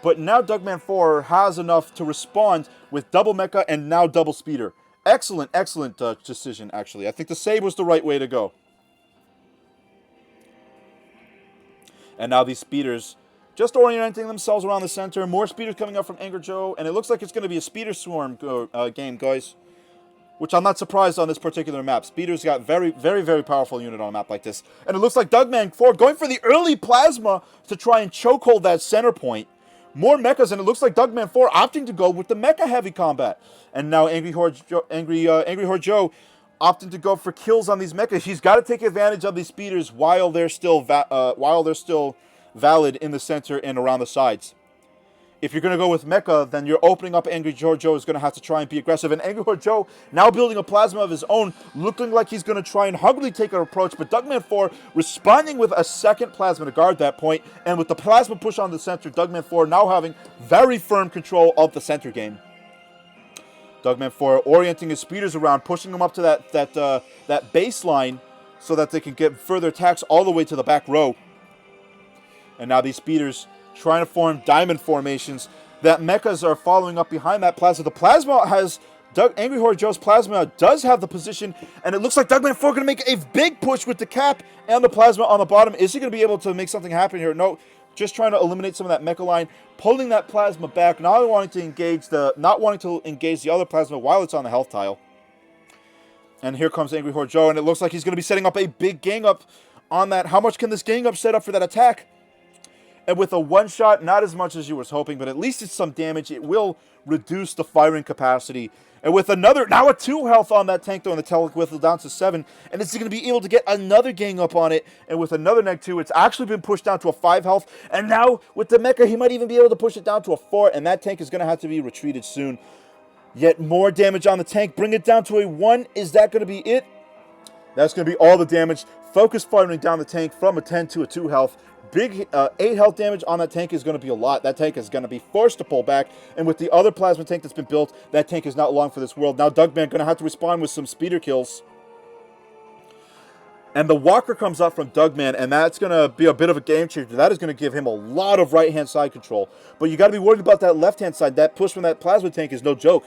but now Dougman 4 has enough to respond with double mecha and now double speeder. Excellent, excellent decision, actually. I think the save was the right way to go. And now these speeders just orienting themselves around the center. More speeders coming up from AngryWhoreJo. And it looks like it's going to be a speeder swarm game, guys. Which I'm not surprised on this particular map. Speeders got very, very, very powerful unit on a map like this. And it looks like Dougman 4 going for the early plasma to try and chokehold that center point. More mechas, and it looks like Dougman 4 opting to go with the mecha heavy combat. And now AngryWhoreJo opting to go for kills on these mechas. He's got to take advantage of these speeders while they're still valid in the center and around the sides. If you're going to go with mecha, then you're opening up AngryWhoreJo is going to have to try and be aggressive. And AngryWhoreJo now building a plasma of his own, looking like he's going to try and huggily take an approach. But Dougman 4 responding with a second plasma to guard that point. And with the plasma push on the center, Dougman 4 now having very firm control of the center game. Dougman 4 orienting his speeders around, pushing them up to that baseline so that they can get further attacks all the way to the back row. And now these speeders trying to form diamond formations. That mechas are following up behind that plasma. The plasma has AngryWhoreJo's plasma does have the position, and it looks like Dougman 4 going to make a big push with the cap and the plasma on the bottom. Is he going to be able to make something happen here? No, just trying to eliminate some of that mecha line, pulling that plasma back, not wanting to engage the other plasma while it's on the health tile. And here comes AngryWhoreJo, and it looks like he's going to be setting up a big gang up on that. How much can this gang up set up for that attack? And with a one-shot, not as much as you was hoping, but at least it's some damage. It will reduce the firing capacity. And with another, now a 2 health on that tank, though, and the Telewhistle down to 7. And it's going to be able to get another gang up on it. And with another neg 2, it's actually been pushed down to a 5 health. And now, with the mecha, he might even be able to push it down to a 4. And that tank is going to have to be retreated soon. Yet more damage on the tank. Bring it down to a 1. Is that going to be it? That's going to be all the damage. Focus firing down the tank from a 10 to a 2 health. Big 8 health damage on that tank is going to be a lot. That tank is going to be forced to pull back. And with the other plasma tank that's been built, that tank is not long for this world. Now Dougman going to have to respond with some speeder kills. And the walker comes up from Dougman, and that's going to be a bit of a game changer. That is going to give him a lot of right-hand side control. But you got to be worried about that left-hand side. That push from that plasma tank is no joke.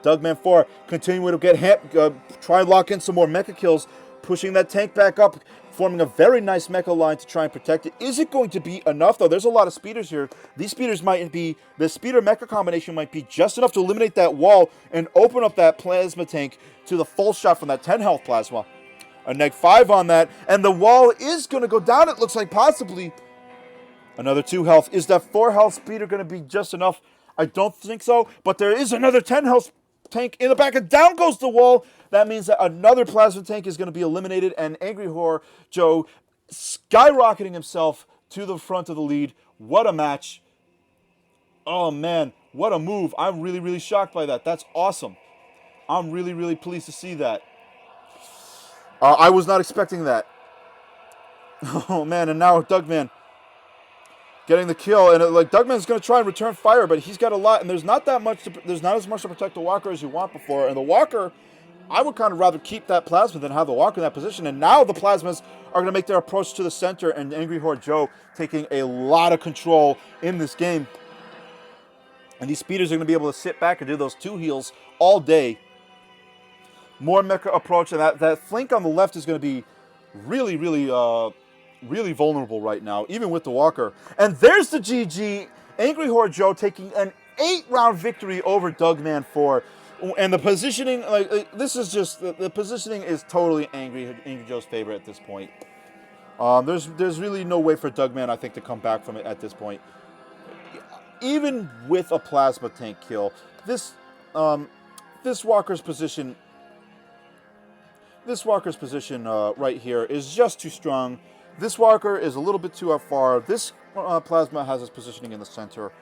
Dougman 4 continuing to try and lock in some more mecha kills, pushing that tank back up, forming a very nice mecha line to try and protect it. Is it going to be enough, though? There's a lot of speeders here. These speeders might be, the speeder-mecha combination might be just enough to eliminate that wall and open up that plasma tank to the full shot from that 10 health plasma. A neg 5 on that, and the wall is going to go down, it looks like, possibly. Another 2 health. Is that 4 health speeder going to be just enough? I don't think so, but there is another 10 health tank in the back, and down goes the wall. That means that another plasma tank is going to be eliminated, and AngryWhoreJo skyrocketing himself to the front of the lead. What a match. Oh, man, what a move. I'm really, really shocked by that. That's awesome. I'm really, really pleased to see that. I was not expecting that. Oh, man, and now Dougman getting the kill, and Dougman's going to try and return fire, but he's got a lot, and there's not as much to protect the walker as you want before, and the walker, I would kind of rather keep that plasma than have the walker in that position. And now the plasmas are going to make their approach to the center, and AngryWhoreJo taking a lot of control in this game. And these speeders are going to be able to sit back and do those 2 heals all day. More mecha approach, and that flank on the left is going to be really, really, really vulnerable right now, even with the walker. And there's the GG. AngryWhoreJo taking an 8-round victory over Dougman 4. And the positioning, this is just, the positioning is totally AngryJo's favorite at this point. There's really no way for Dougman, I think, to come back from it at this point. Even with a plasma tank kill, this walker's position, right here is just too strong. This walker is a little bit too far. This plasma has its positioning in the center.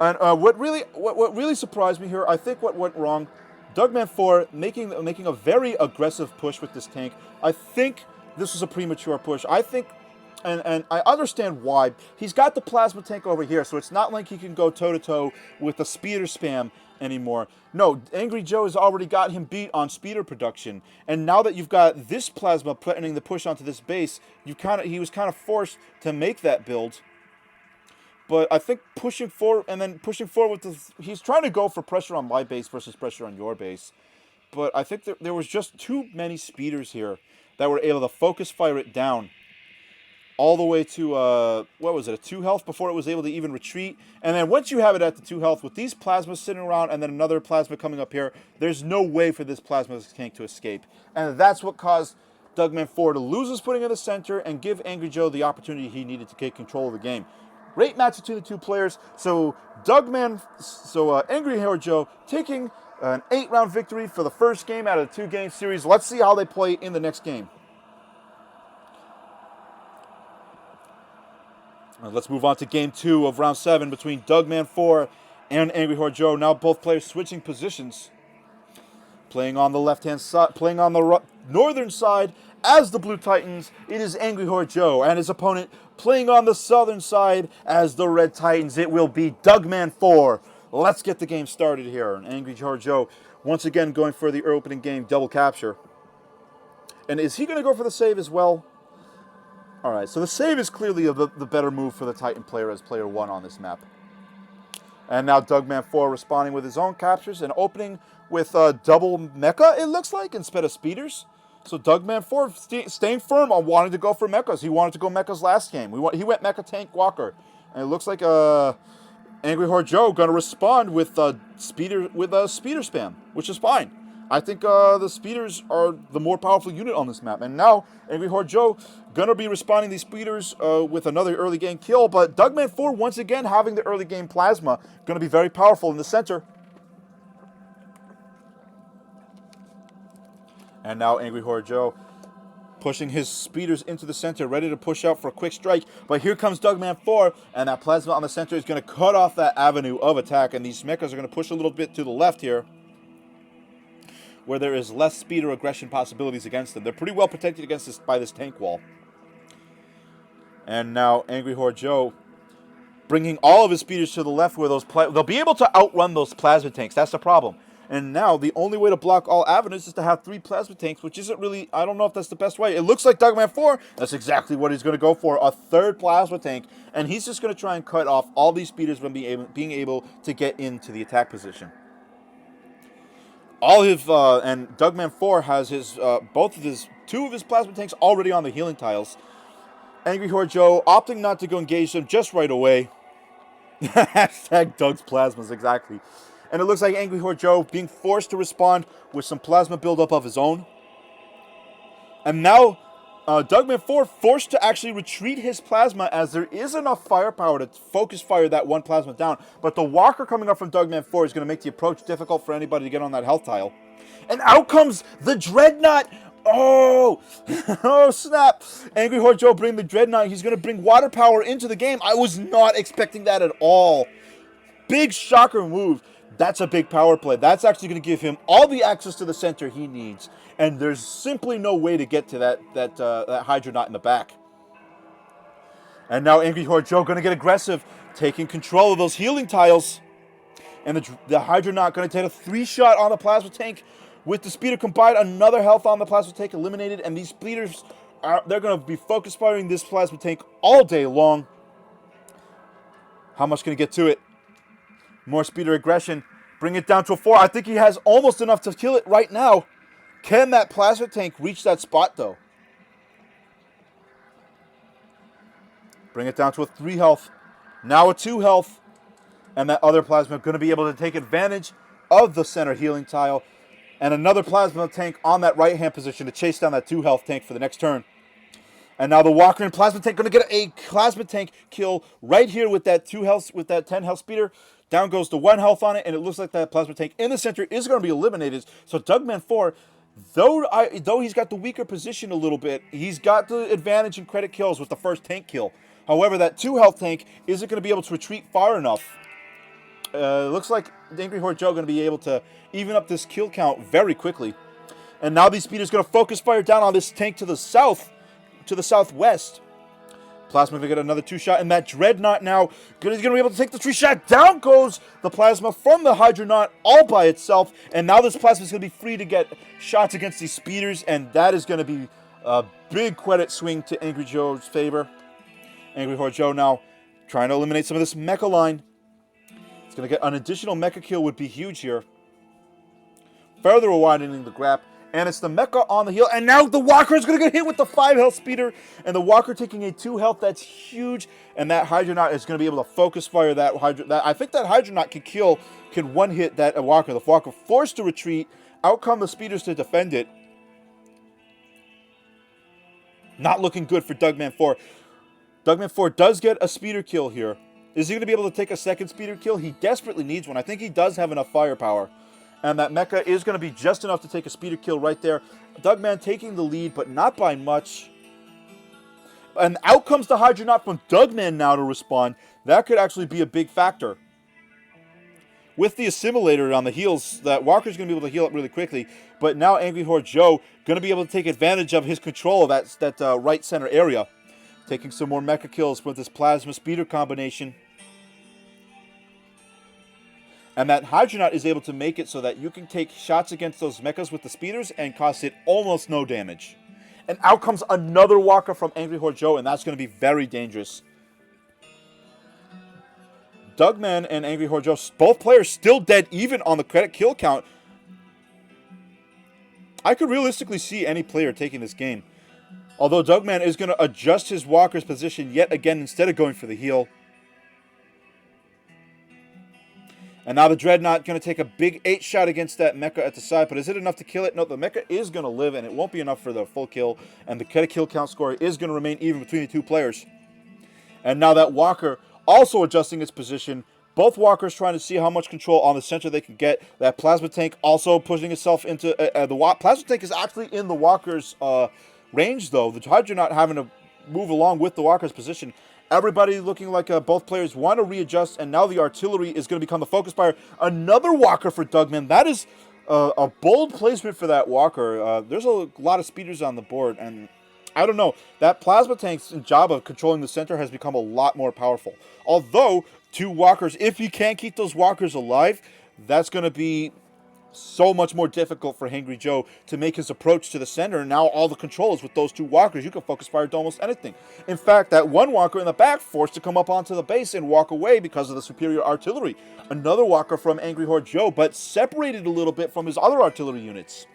And what really surprised me here, I think what went wrong, Dougman 4 making a very aggressive push with this tank. I think this was a premature push. I think, and I understand why. He's got the plasma tank over here, so it's not like he can go toe-to-toe with the speeder spam anymore. No, AngryJoe has already got him beat on speeder production. And now that you've got this plasma threatening the push onto this base, he was kind of forced to make that build. But I think pushing forward with he's trying to go for pressure on my base versus pressure on your base. but I think there was just too many speeders here that were able to focus fire it down all the way to, what was it, a 2 health before it was able to even retreat. And then once you have it at the 2 health, with these plasmas sitting around and then another plasma coming up here, there's no way for this plasma tank to escape. And that's what caused Dougman 4 to lose his footing in the center and give AngryJoe the opportunity he needed to take control of the game. Great match between the two players. So AngryWhoreJo taking an 8-round victory for the first game out of the 2-game series. Let's see how they play in the next game. Let's move on to game 2 of round 7 between Dougman 4 and AngryWhoreJo. Now both players switching positions. Playing on the left-hand side, playing on the northern side as the Blue Titans, it is AngryWhoreJo, and his opponent playing on the southern side as the Red Titans. It will be Dougman 4. Let's get the game started here. And AngryWhoreJo once again going for the opening game double capture. And is he going to go for the save as well? All right, so the save is clearly the better move for the Titan player as player 1 on this map. And now Dougman 4 responding with his own captures and opening with double mecha, it looks like, instead of speeders. So Dougman 4 staying firm on wanting to go for mechas. He wanted to go mechas last game. He went mecha tank walker. And it looks like AngryWhoreJo going to respond with speeder spam, which is fine. I think the speeders are the more powerful unit on this map. And now AngryWhoreJo going to be responding these speeders with another early game kill. But Dougman 4 once again having the early game plasma. Going to be very powerful in the center. And now AngryWhoreJo pushing his speeders into the center, ready to push out for a quick strike. But here comes Dougman 4, and that plasma on the center is going to cut off that avenue of attack. And these mechas are going to push a little bit to the left here, where there is less speed or aggression possibilities against them. They're pretty well protected against this by this tank wall. And now AngryWhoreJo bringing all of his speeders to the left, where they'll be able to outrun those plasma tanks. That's the problem. And now the only way to block all avenues is to have 3 plasma tanks, which isn't really, I don't know if that's the best way. It looks like Dougman 4, that's exactly what he's going to go for, a 3rd plasma tank. And he's just going to try and cut off all these speeders from being able to get into the attack position. And Dougman 4 has his 2 of his plasma tanks already on the healing tiles. AngryWhoreJo opting not to go engage them just right away. Hashtag Doug's plasmas, exactly. And it looks like AngryWhoreJo being forced to respond with some plasma buildup of his own. And now Dougman 4 forced to actually retreat his plasma, as there is enough firepower to focus fire that one plasma down. But the walker coming up from Dougman 4 is going to make the approach difficult for anybody to get on that health tile. And out comes the Dreadnought. Oh, oh snap. AngryWhoreJo bring the Dreadnought. He's going to bring water power into the game. I was not expecting that at all. Big shocker move. That's a big power play. That's actually going to give him all the access to the center he needs. And there's simply no way to get to that Hydronaut in the back. And now AngryWhoreJo going to get aggressive, taking control of those healing tiles. And the Hydronaut going to take a 3-shot on the plasma tank. With the speeder combined, another health on the plasma tank eliminated. And these speeders, they're going to be focus firing this plasma tank all day long. How much can he get to it? More speeder aggression. Bring it down to a 4. I think he has almost enough to kill it right now. Can that plasma tank reach that spot, though? Bring it down to a 3 health. Now a 2 health. And that other plasma going to be able to take advantage of the center healing tile. And another plasma tank on that right-hand position to chase down that 2 health tank for the next turn. And now the walker and plasma tank going to get a plasma tank kill right here with that 2 health, with that 10 health speeder. Down goes the 1 health on it, and it looks like that plasma tank in the center is going to be eliminated. So Dougman 4, though he's got the weaker position a little bit, he's got the advantage in credit kills with the first tank kill. However, that 2 health tank isn't going to be able to retreat far enough. Looks like AngryWhoreJo going to be able to even up this kill count very quickly. And now these speeders going to focus fire down on this tank to the south, to the southwest. Plasma going to get another 2-shot, and that Dreadnought now is going to be able to take the 3-shot. Down goes the plasma from the Hydronaut all by itself, and now this plasma is going to be free to get shots against these speeders, and that is going to be a big credit swing to AngryJoe's favor. AngryWhoreJo now trying to eliminate some of this mecha line. It's going to get an additional mecha kill would be huge here. further widening the gap. And it's the mecha on the heel. And now the walker is going to get hit with the 5 health speeder. And the walker taking a 2 health. That's huge. And that Hydronaut is going to be able to focus fire that Hydronaut. I think that Hydronaut can one-hit that walker. The walker forced to retreat. Out come the speeders to defend it. Not looking good for Dougman 4. Dougman 4 does get a speeder kill here. Is he going to be able to take a second speeder kill? He desperately needs one. I think he does have enough firepower. And that mecha is going to be just enough to take a speeder kill right there. Dougman taking the lead, but not by much. And out comes the Hydronaut from Dougman now to respond. That could actually be a big factor. With the assimilator on the heels, that Walker's going to be able to heal up really quickly. But now AngryWhoreJo going to be able to take advantage of his control of that right center area. Taking some more mecha kills with this plasma speeder combination. And that Hydronaut is able to make it so that you can take shots against those mechas with the speeders and cost it almost no damage. And out comes another walker from AngryWhoreJo, and that's going to be very dangerous. Dougman and AngryWhoreJo, both players still dead even on the credit kill count. I could realistically see any player taking this game. Although Dougman is going to adjust his walker's position yet again instead of going for the heal. And now the Dreadnought going to take a big 8 shot against that mecha at the side. But is it enough to kill it? No, the mecha is going to live, and it won't be enough for the full kill. And the kill count score is going to remain even between the two players. And now that walker also adjusting its position. Both walkers trying to see how much control on the center they can get. That plasma tank also pushing itself into... the plasma tank is actually in the walker's range, though. The Hydronaut having to move along with the walker's position. Everybody looking like both players want to readjust, and now the artillery is going to become the focus fire. Another walker for Dougman. That is a bold placement for that walker. There's a lot of speeders on the board, and I don't know. That plasma tank's job of controlling the center has become a lot more powerful. Although, 2 walkers, if you can't keep those walkers alive, that's going to be so much more difficult for AngryWhoreJo to make his approach to the center. And now all the control is with those 2 walkers. You can focus fire to almost anything. In fact, that one walker in the back forced to come up onto the base and walk away because of the superior artillery. Another walker from AngryWhoreJo, but separated a little bit from his other artillery units.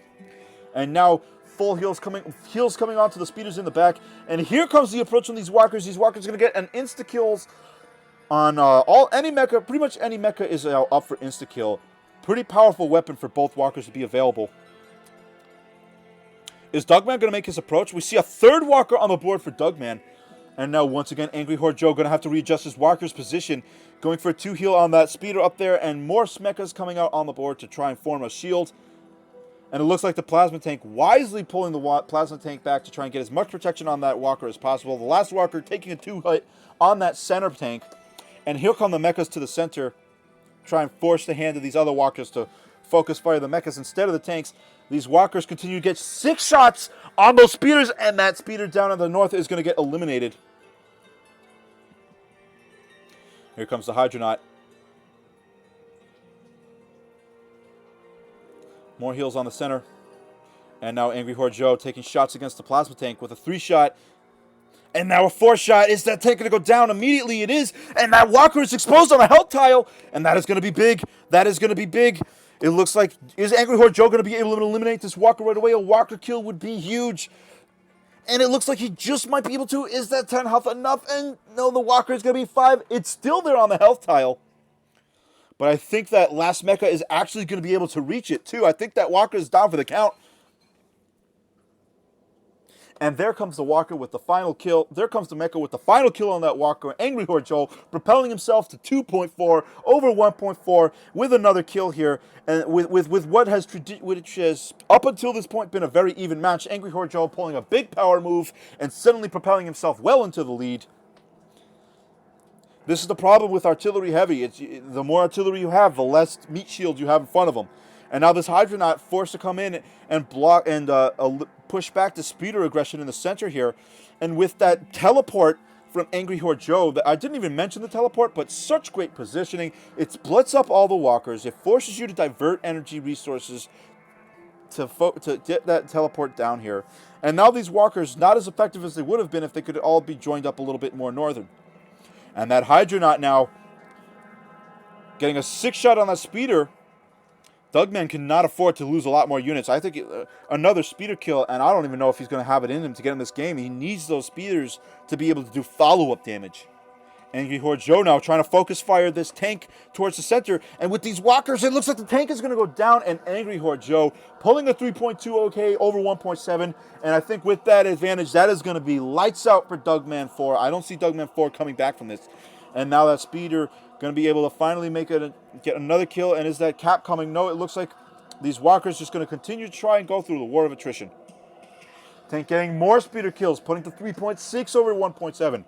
And now full heals coming onto the speeders in the back. And here comes the approach from these walkers. These walkers are going to get an insta-kills on any mecha. Pretty much any mecha is up for insta-kill. Pretty powerful weapon for both walkers to be available. Is Dougman going to make his approach? We see a 3rd walker on the board for Dougman. And now, once again, AngryWhoreJo going to have to readjust his walker's position. Going for a 2 heal on that speeder up there. And more mechas coming out on the board to try and form a shield. And it looks like the plasma tank wisely pulling the plasma tank back to try and get as much protection on that walker as possible. The last walker taking a 2 hit on that center tank. And here come the mechas to the center. Try and force the hand of these other walkers to focus fire the mechas instead of the tanks. These walkers continue to get 6 shots on those speeders, and that speeder down in the north is going to get eliminated. Here comes the Hydronaut. More heals on the center. And now AngryWhoreJo taking shots against the plasma tank with a 3-shot. And now a 4-shot. Is that tank going to go down? Immediately it is. And that walker is exposed on a health tile. And that is going to be big. That is going to be big. It looks like, is AngryWhoreJo going to be able to eliminate this walker right away? A walker kill would be huge. And it looks like he just might be able to. Is that 10 health enough? And no, the walker is going to be 5. It's still there on the health tile. But I think that last mecha is actually going to be able to reach it too. I think that walker is down for the count. And there comes the walker with the final kill. There comes the mecha with the final kill on that walker. AngryWhoreJo propelling himself to 2.4 over 1.4 with another kill here. And with what has, which has up until this point been a very even match. AngryWhoreJo pulling a big power move and suddenly propelling himself well into the lead. This is the problem with artillery heavy. The more artillery you have, the less meat shield you have in front of them. And now this Hydronaut forced to come in and block and push back the speeder aggression in the center here. And with that teleport from AngryWhoreJo, I didn't even mention the teleport, but such great positioning. It splits up all the walkers. It forces you to divert energy resources to get that teleport down here. And now these walkers, not as effective as they would have been if they could all be joined up a little bit more northern. And that Hydronaut now getting a 6-shot on that speeder. Dougman cannot afford to lose a lot more units. I think another speeder kill, and I don't even know if he's going to have it in him to get in this game. He needs those speeders to be able to do follow-up damage. AngryWhoreJo now trying to focus fire this tank towards the center. And with these walkers, it looks like the tank is going to go down. And AngryWhoreJo pulling a 3.2 OK over 1.7. And I think with that advantage, that is going to be lights out for Dougman 4. I don't see Dougman 4 coming back from this. And now that speeder going to be able to finally get another kill. And is that cap coming? No, it looks like these walkers just going to continue to try and go through the war of attrition. Tank getting more speeder kills, putting to 3.6 over 1.7.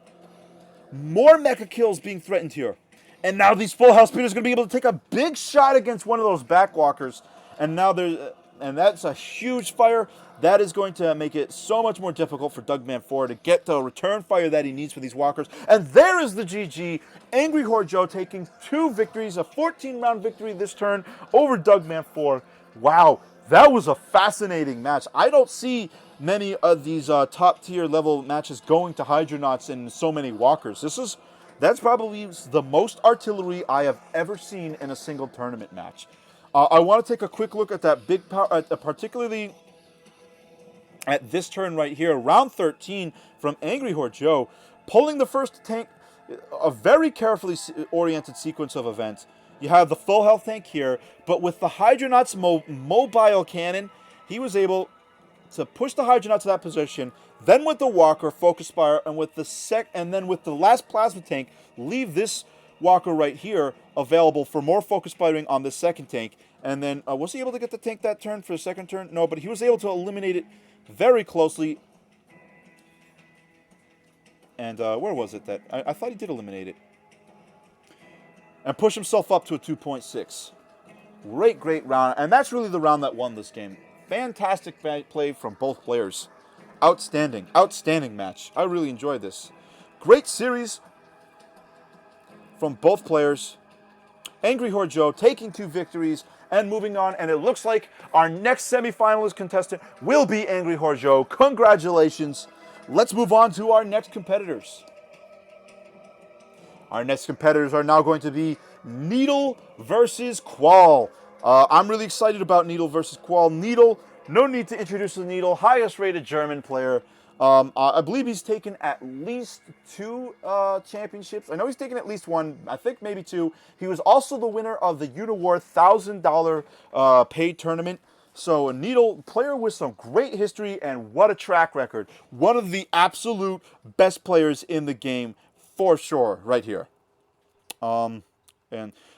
More mecha kills being threatened here. And now these full house speeders are going to be able to take a big shot against one of those backwalkers. And now and that's a huge fire. That is going to make it so much more difficult for Dougman 4 to get the return fire that he needs for these walkers. And there is the GG. AngryWhoreJo taking 2 victories, a 14-round victory this turn over Dougman 4. Wow, that was a fascinating match. I don't see many of these top-tier level matches going to Hydronauts and so many walkers. That's probably the most artillery I have ever seen in a single tournament match. I want to take a quick look at that big power, particularly at this turn right here, round 13 from AngryWhoreJo, pulling the first tank, a very carefully oriented sequence of events. You have the full health tank here, but with the Hydronauts mobile cannon, he was able to push the Hydronaut to that position, then with the walker, focus fire, and with the last plasma tank, leave this walker right here available for more focus firing on the second tank. And then, was he able to get the tank that turn for the second turn? No, but he was able to eliminate it very closely. And where was it that... I thought he did eliminate it. And push himself up to a 2.6. Great round. And that's really the round that won this game. Fantastic play from both players. Outstanding match. I really enjoyed this. Great series from both players. AngryWhoreJo taking 2 victories and moving on. And it looks like our next semifinalist contestant will be AngryWhoreJo. Congratulations. Let's move on to our next competitors. Our next competitors are now going to be Needle versus Quall. I'm really excited about Needle versus Quall. Needle, no need to introduce the Needle, highest rated German player. I believe he's taken at least 2 championships. I know he's taken at least 1, I think maybe 2. He was also the winner of the UniWar $1,000 paid tournament. So a Needle player with some great history and what a track record. One of the absolute best players in the game for sure right here. And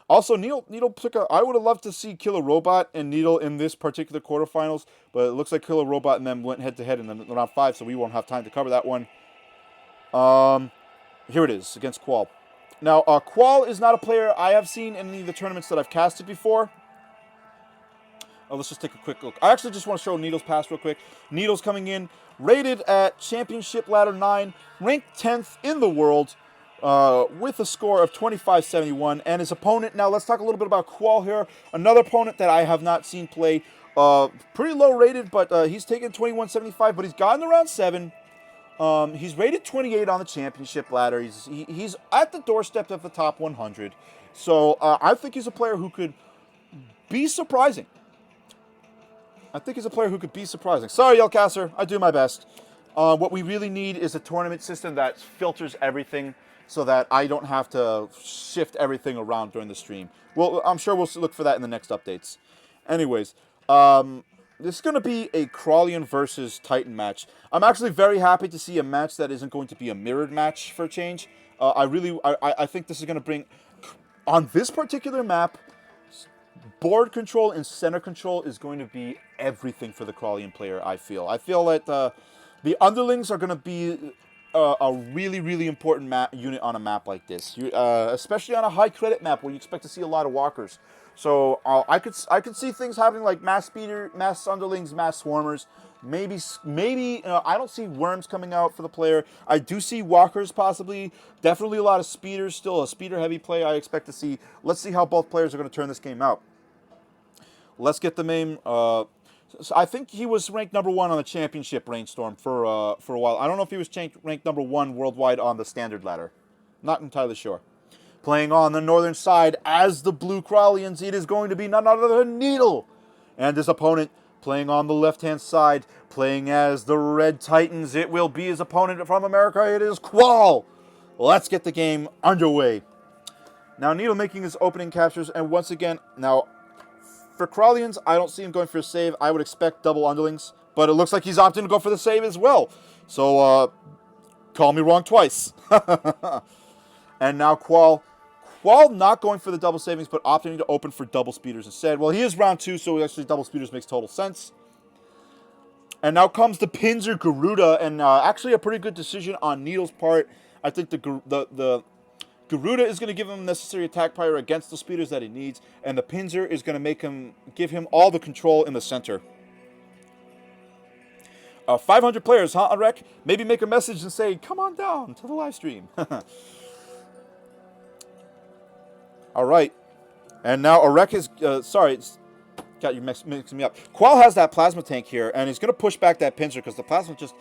also, Needle took I would have loved to see Killer Robot and Needle in this particular quarterfinals, but it looks like Killer Robot and them went head-to-head in the round 5, so we won't have time to cover that one. Here it is, against Quall. Now, Quall is not a player I have seen in any of the tournaments that I've casted before. Let's just take a quick look. I actually just want to show Needle's pass real quick. Needle's coming in, rated at Championship Ladder 9, ranked 10th in the world, with a score of 2571. And his opponent, now let's talk a little bit about Quall here. Another opponent that I have not seen play. Pretty low rated, but he's taken 2175, but he's gotten around 7. He's rated 28 on the championship ladder. He's at the doorstep of the top 100. So I think he's a player who could be surprising. Sorry, Yellcaster, I do my best. What we really need is a tournament system that filters everything so that I don't have to shift everything around during the stream. Well, I'm sure we'll look for that in the next updates. Anyways, this is going to be a Crawlian versus Titan match. I'm actually very happy to see a match that isn't going to be a mirrored match for a change. I think this is going to bring, on this particular map, board control and center control is going to be everything for the Crawlian player, I feel. I feel that the underlings are going to be a really, really important unit on a map like this, especially on a high credit map where you expect to see a lot of walkers. So I could see things happening like mass speeder, mass underlings, mass swarmers. Maybe I don't see worms coming out for the player. I do see walkers possibly. Definitely a lot of speeders. Still a speeder heavy play I expect to see. Let's see how both players are going to turn this game out. Let's get the name. So I think he was ranked number 1 on the championship Rainstorm for a while. I don't know if he was ranked number 1 worldwide on the standard ladder. Not entirely sure. Playing on the northern side as the blue Crawlians, it is going to be none other than Needle. And his opponent playing on the left-hand side, playing as the Red Titans, it will be his opponent from America. It is Quall. Let's get the game underway. Now, Needle making his opening captures, and once again, now, for Crawlians, I don't see him going for a save. I would expect double underlings, but it looks like he's opting to go for the save as well. So, call me wrong twice. And now Quall. Quall not going for the double savings, but opting to open for double speeders instead. Well, he is round 2, so actually double speeders makes total sense. And now comes the Pinzer Garuda, and actually a pretty good decision on Needle's part. I think the Garuda is going to give him necessary attack power against the speeders that he needs, and the Pinzer is going to give him all the control in the center. 500 players, huh, Rec? Maybe make a message and say, come on down to the live stream. All right. And now Arek is, sorry, it's got you mixing me up. Quall has that plasma tank here, and he's going to push back that Pinzer because the plasma just,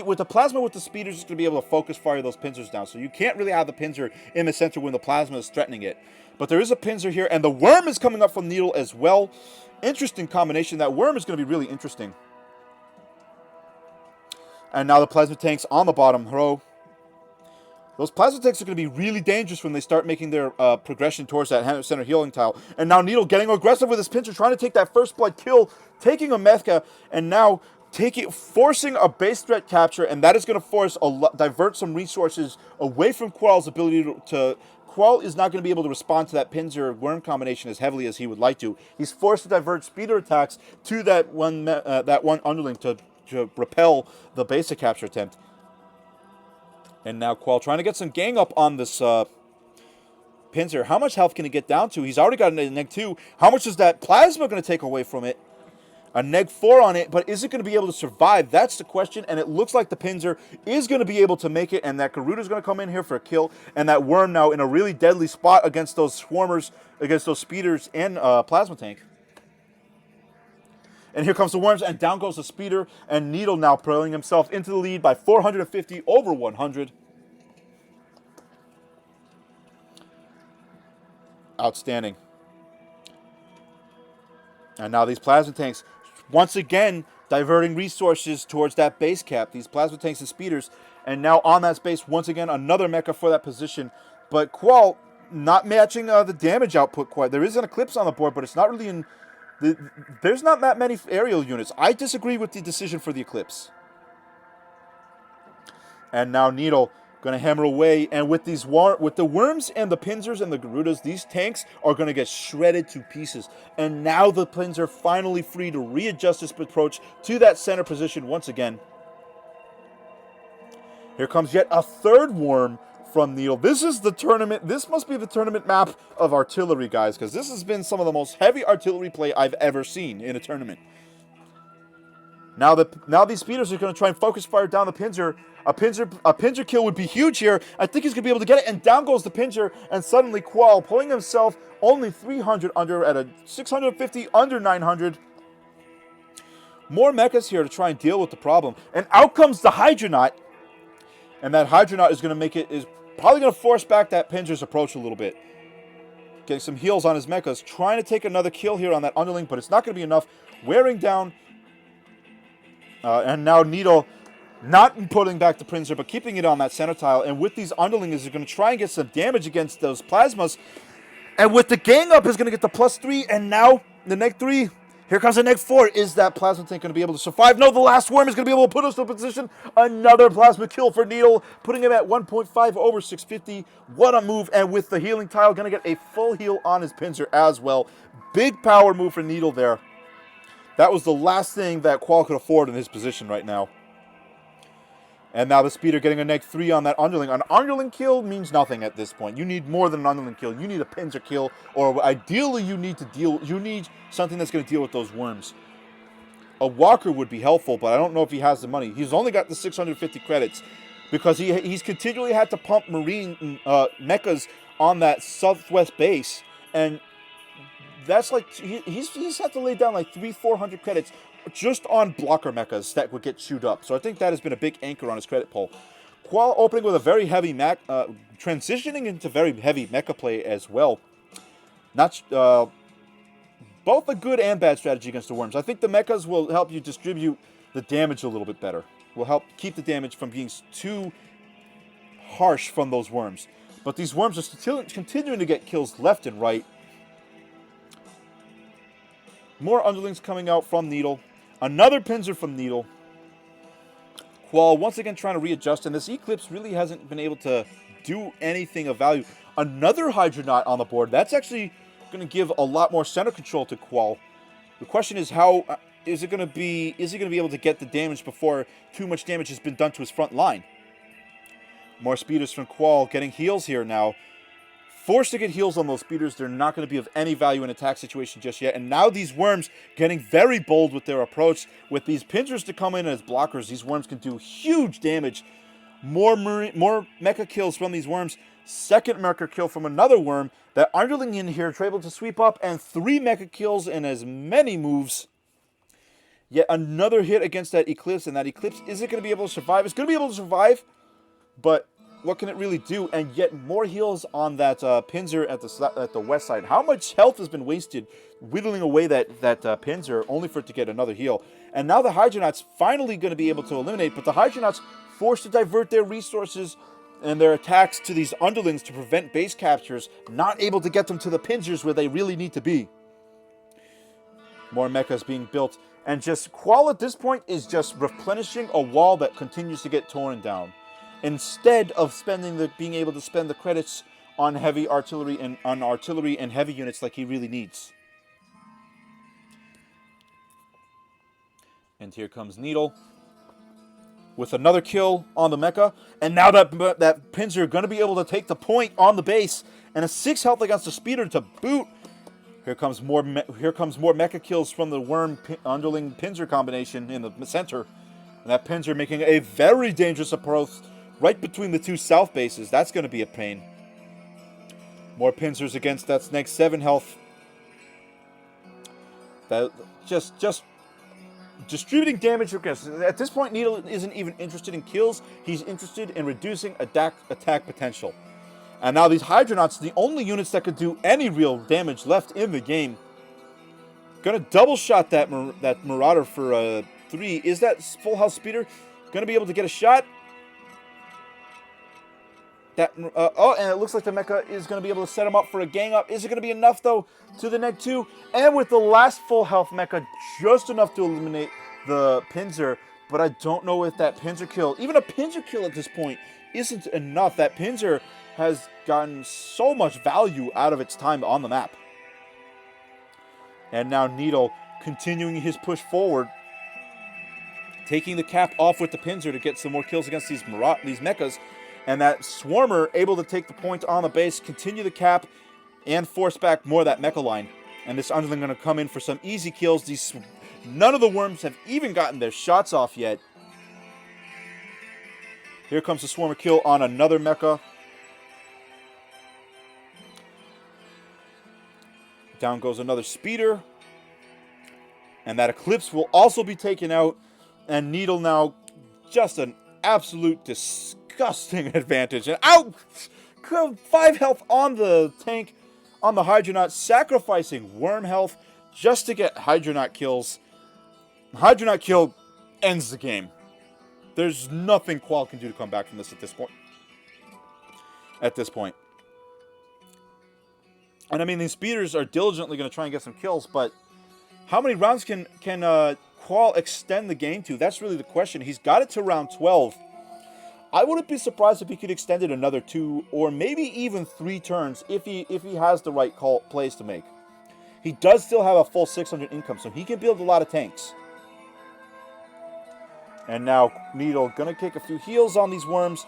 with the plasma with the speeders, it's going to be able to focus fire those Pinzers down. So you can't really have the Pinzer in the center when the plasma is threatening it. But there is a Pinzer here, and the Worm is coming up from Needle as well. Interesting combination. That Worm is going to be really interesting. And now the plasma tanks on the bottom row. Those plasma tanks are going to be really dangerous when they start making their progression towards that center healing tile. And now Needle getting aggressive with his Pinzer, trying to take that first blood kill, taking a Mecha, and now forcing a base threat capture, and that is going to divert some resources away from Quall's ability to Quall is not going to be able to respond to that Pinzer Worm combination as heavily as he would like to. He's forced to divert speeder attacks to that one underling to repel the basic capture attempt. And now Quall trying to get some gang up on this Pinzer. How much health can he get down to? He's already got a neg 2. How much is that plasma going to take away from it? A neg 4 on it, but is it going to be able to survive? That's the question, and it looks like the Pinzer is going to be able to make it, and that Garuda is going to come in here for a kill, and that Worm now in a really deadly spot against those swarmers, against those speeders and plasma tank. And here comes the Worms, and down goes the speeder, and Needle now throwing himself into the lead by 450 over 100. Outstanding. And now these plasma tanks, once again, diverting resources towards that base cap. These plasma tanks and speeders, and now on that space, once again, another mecha for that position. But Quall not matching the damage output quite. There is an Eclipse on the board, but it's not really in... There's not that many aerial units. I disagree with the decision for the Eclipse. And now Needle going to hammer away, and with the Worms and the Pinzers and the Garudas, these tanks are going to get shredded to pieces. And now the Pinzer finally free to readjust his approach to that center position once again. Here comes yet a third Worm from Needle. This is the tournament. This must be the tournament map of artillery, guys, because this has been some of the most heavy artillery play I've ever seen in a tournament. Now these speeders are going to try and focus fire down the Pinzer. A Pinzer kill would be huge here. I think he's going to be able to get it, and down goes the Pinzer, and suddenly Quall pulling himself only 300 under at a 650 under 900. More mechas here to try and deal with the problem. And out comes the Hydronaut. And that Hydronaut is going to make it, is probably going to force back that Pinzer's approach a little bit. Getting some heals on his mechas. Trying to take another kill here on that underling, but it's not going to be enough. Wearing down. And now Needle not putting back the Pinzer, but keeping it on that center tile. And with these underlings, they're going to try and get some damage against those plasmas. And with the gang up, is going to get the +3. And now the neg 3. Here comes the neg 4. Is that plasma tank going to be able to survive? No, the last Worm is going to be able to put us in a position. Another plasma kill for Needle, putting him at 1.5 over 650. What a move. And with the healing tile, going to get a full heal on his Pinzer as well. Big power move for Needle there. That was the last thing that Quall could afford in his position right now. And now the speeder getting a neg 3 on that underling. An underling kill means nothing at this point. You need more than an underling kill. You need a Pinzer kill, or ideally you need something that's going to deal with those Worms. A Walker would be helpful, but I don't know if he has the money. He's only got the 650 credits because he's continually had to pump Marine mechas on that southwest base, and that's like he's had to lay down like 400 credits just on blocker mechas that would get chewed up. So I think that has been a big anchor on his credit pool. Quall opening with a very heavy transitioning into very heavy mecha play as well. Not both a good and bad strategy against the worms. I think the mechas will help you distribute the damage a little bit better. Will help keep the damage from being too harsh from those worms. But these worms are still continuing to get kills left and right. More underlings coming out from Needle. Another pincer from Needle. Quall once again trying to readjust, and this Eclipse really hasn't been able to do anything of value. Another Hydronaut on the board. That's actually going to give a lot more center control to Quall. The question is, how is it going to be? Is he going to be able to get the damage before too much damage has been done to his front line? More speeders from Quall getting heals here now. Forced to get heals on those speeders. They're not going to be of any value in attack situation just yet. And now these worms getting very bold with their approach. With these pincers to come in as blockers, these worms can do huge damage. More mecha kills from these worms. Second mecha kill from another worm. That underling in here is able to sweep up, and 3 mecha kills in as many moves. Yet another hit against that Eclipse, and that Eclipse isn't going to be able to survive. It's going to be able to survive, but what can it really do? And yet more heals on that pincer at the west side. How much health has been wasted whittling away that pincer only for it to get another heal? And now the Hydronauts finally going to be able to eliminate, but the Hydronauts forced to divert their resources and their attacks to these underlings to prevent base captures, not able to get them to the pincers where they really need to be. More mechas being built, and just Quall at this point is just replenishing a wall that continues to get torn down, instead of being able to spend the credits on heavy artillery and heavy units like he really needs. And here comes Needle with another kill on the mecha, and now that pincer going to be able to take the point on the base, and a 6 health against the speeder to boot. Here comes more mecha kills from the worm underling pincer combination in the center, and that pincer making a very dangerous approach right between the 2 south bases. That's going to be a pain. More pincers against that next 7 health. That just distributing damage. At this point, Needle isn't even interested in kills. He's interested in reducing attack potential. And now these Hydronauts, the only units that could do any real damage left in the game. Gonna double shot that Marauder for 3. Is that full health speeder gonna be able to get a shot? Oh, and it looks like the mecha is going to be able to set him up for a gang up. Is it going to be enough, though, to the neg 2? And with the last full health mecha, just enough to eliminate the pincer. But I don't know if that pincer kill, even a pincer kill at this point, isn't enough. That pincer has gotten so much value out of its time on the map. And now Needle continuing his push forward, taking the cap off with the pincer to get some more kills against these mechas. And that Swarmer able to take the point on the base, continue the cap, and force back more of that mecha line. And this underling going to come in for some easy kills. None of the worms have even gotten their shots off yet. Here comes the Swarmer kill on another mecha. Down goes another speeder. And that Eclipse will also be taken out. And Needle now just an absolute disgusting advantage. And out! 5 health on the tank, on the Hydronaut, sacrificing worm health just to get Hydronaut kills. Hydronaut kill ends the game. There's nothing Quall can do to come back from this at this point. And I mean, these speeders are diligently going to try and get some kills, but how many rounds can Quall extend the game to? That's really the question. He's got it to round 12. I wouldn't be surprised if he could extend it another 2 or maybe even 3 turns if he has the right plays to make. He does still have a full 600 income, so he can build a lot of tanks. And now Needle gonna take a few heals on these worms.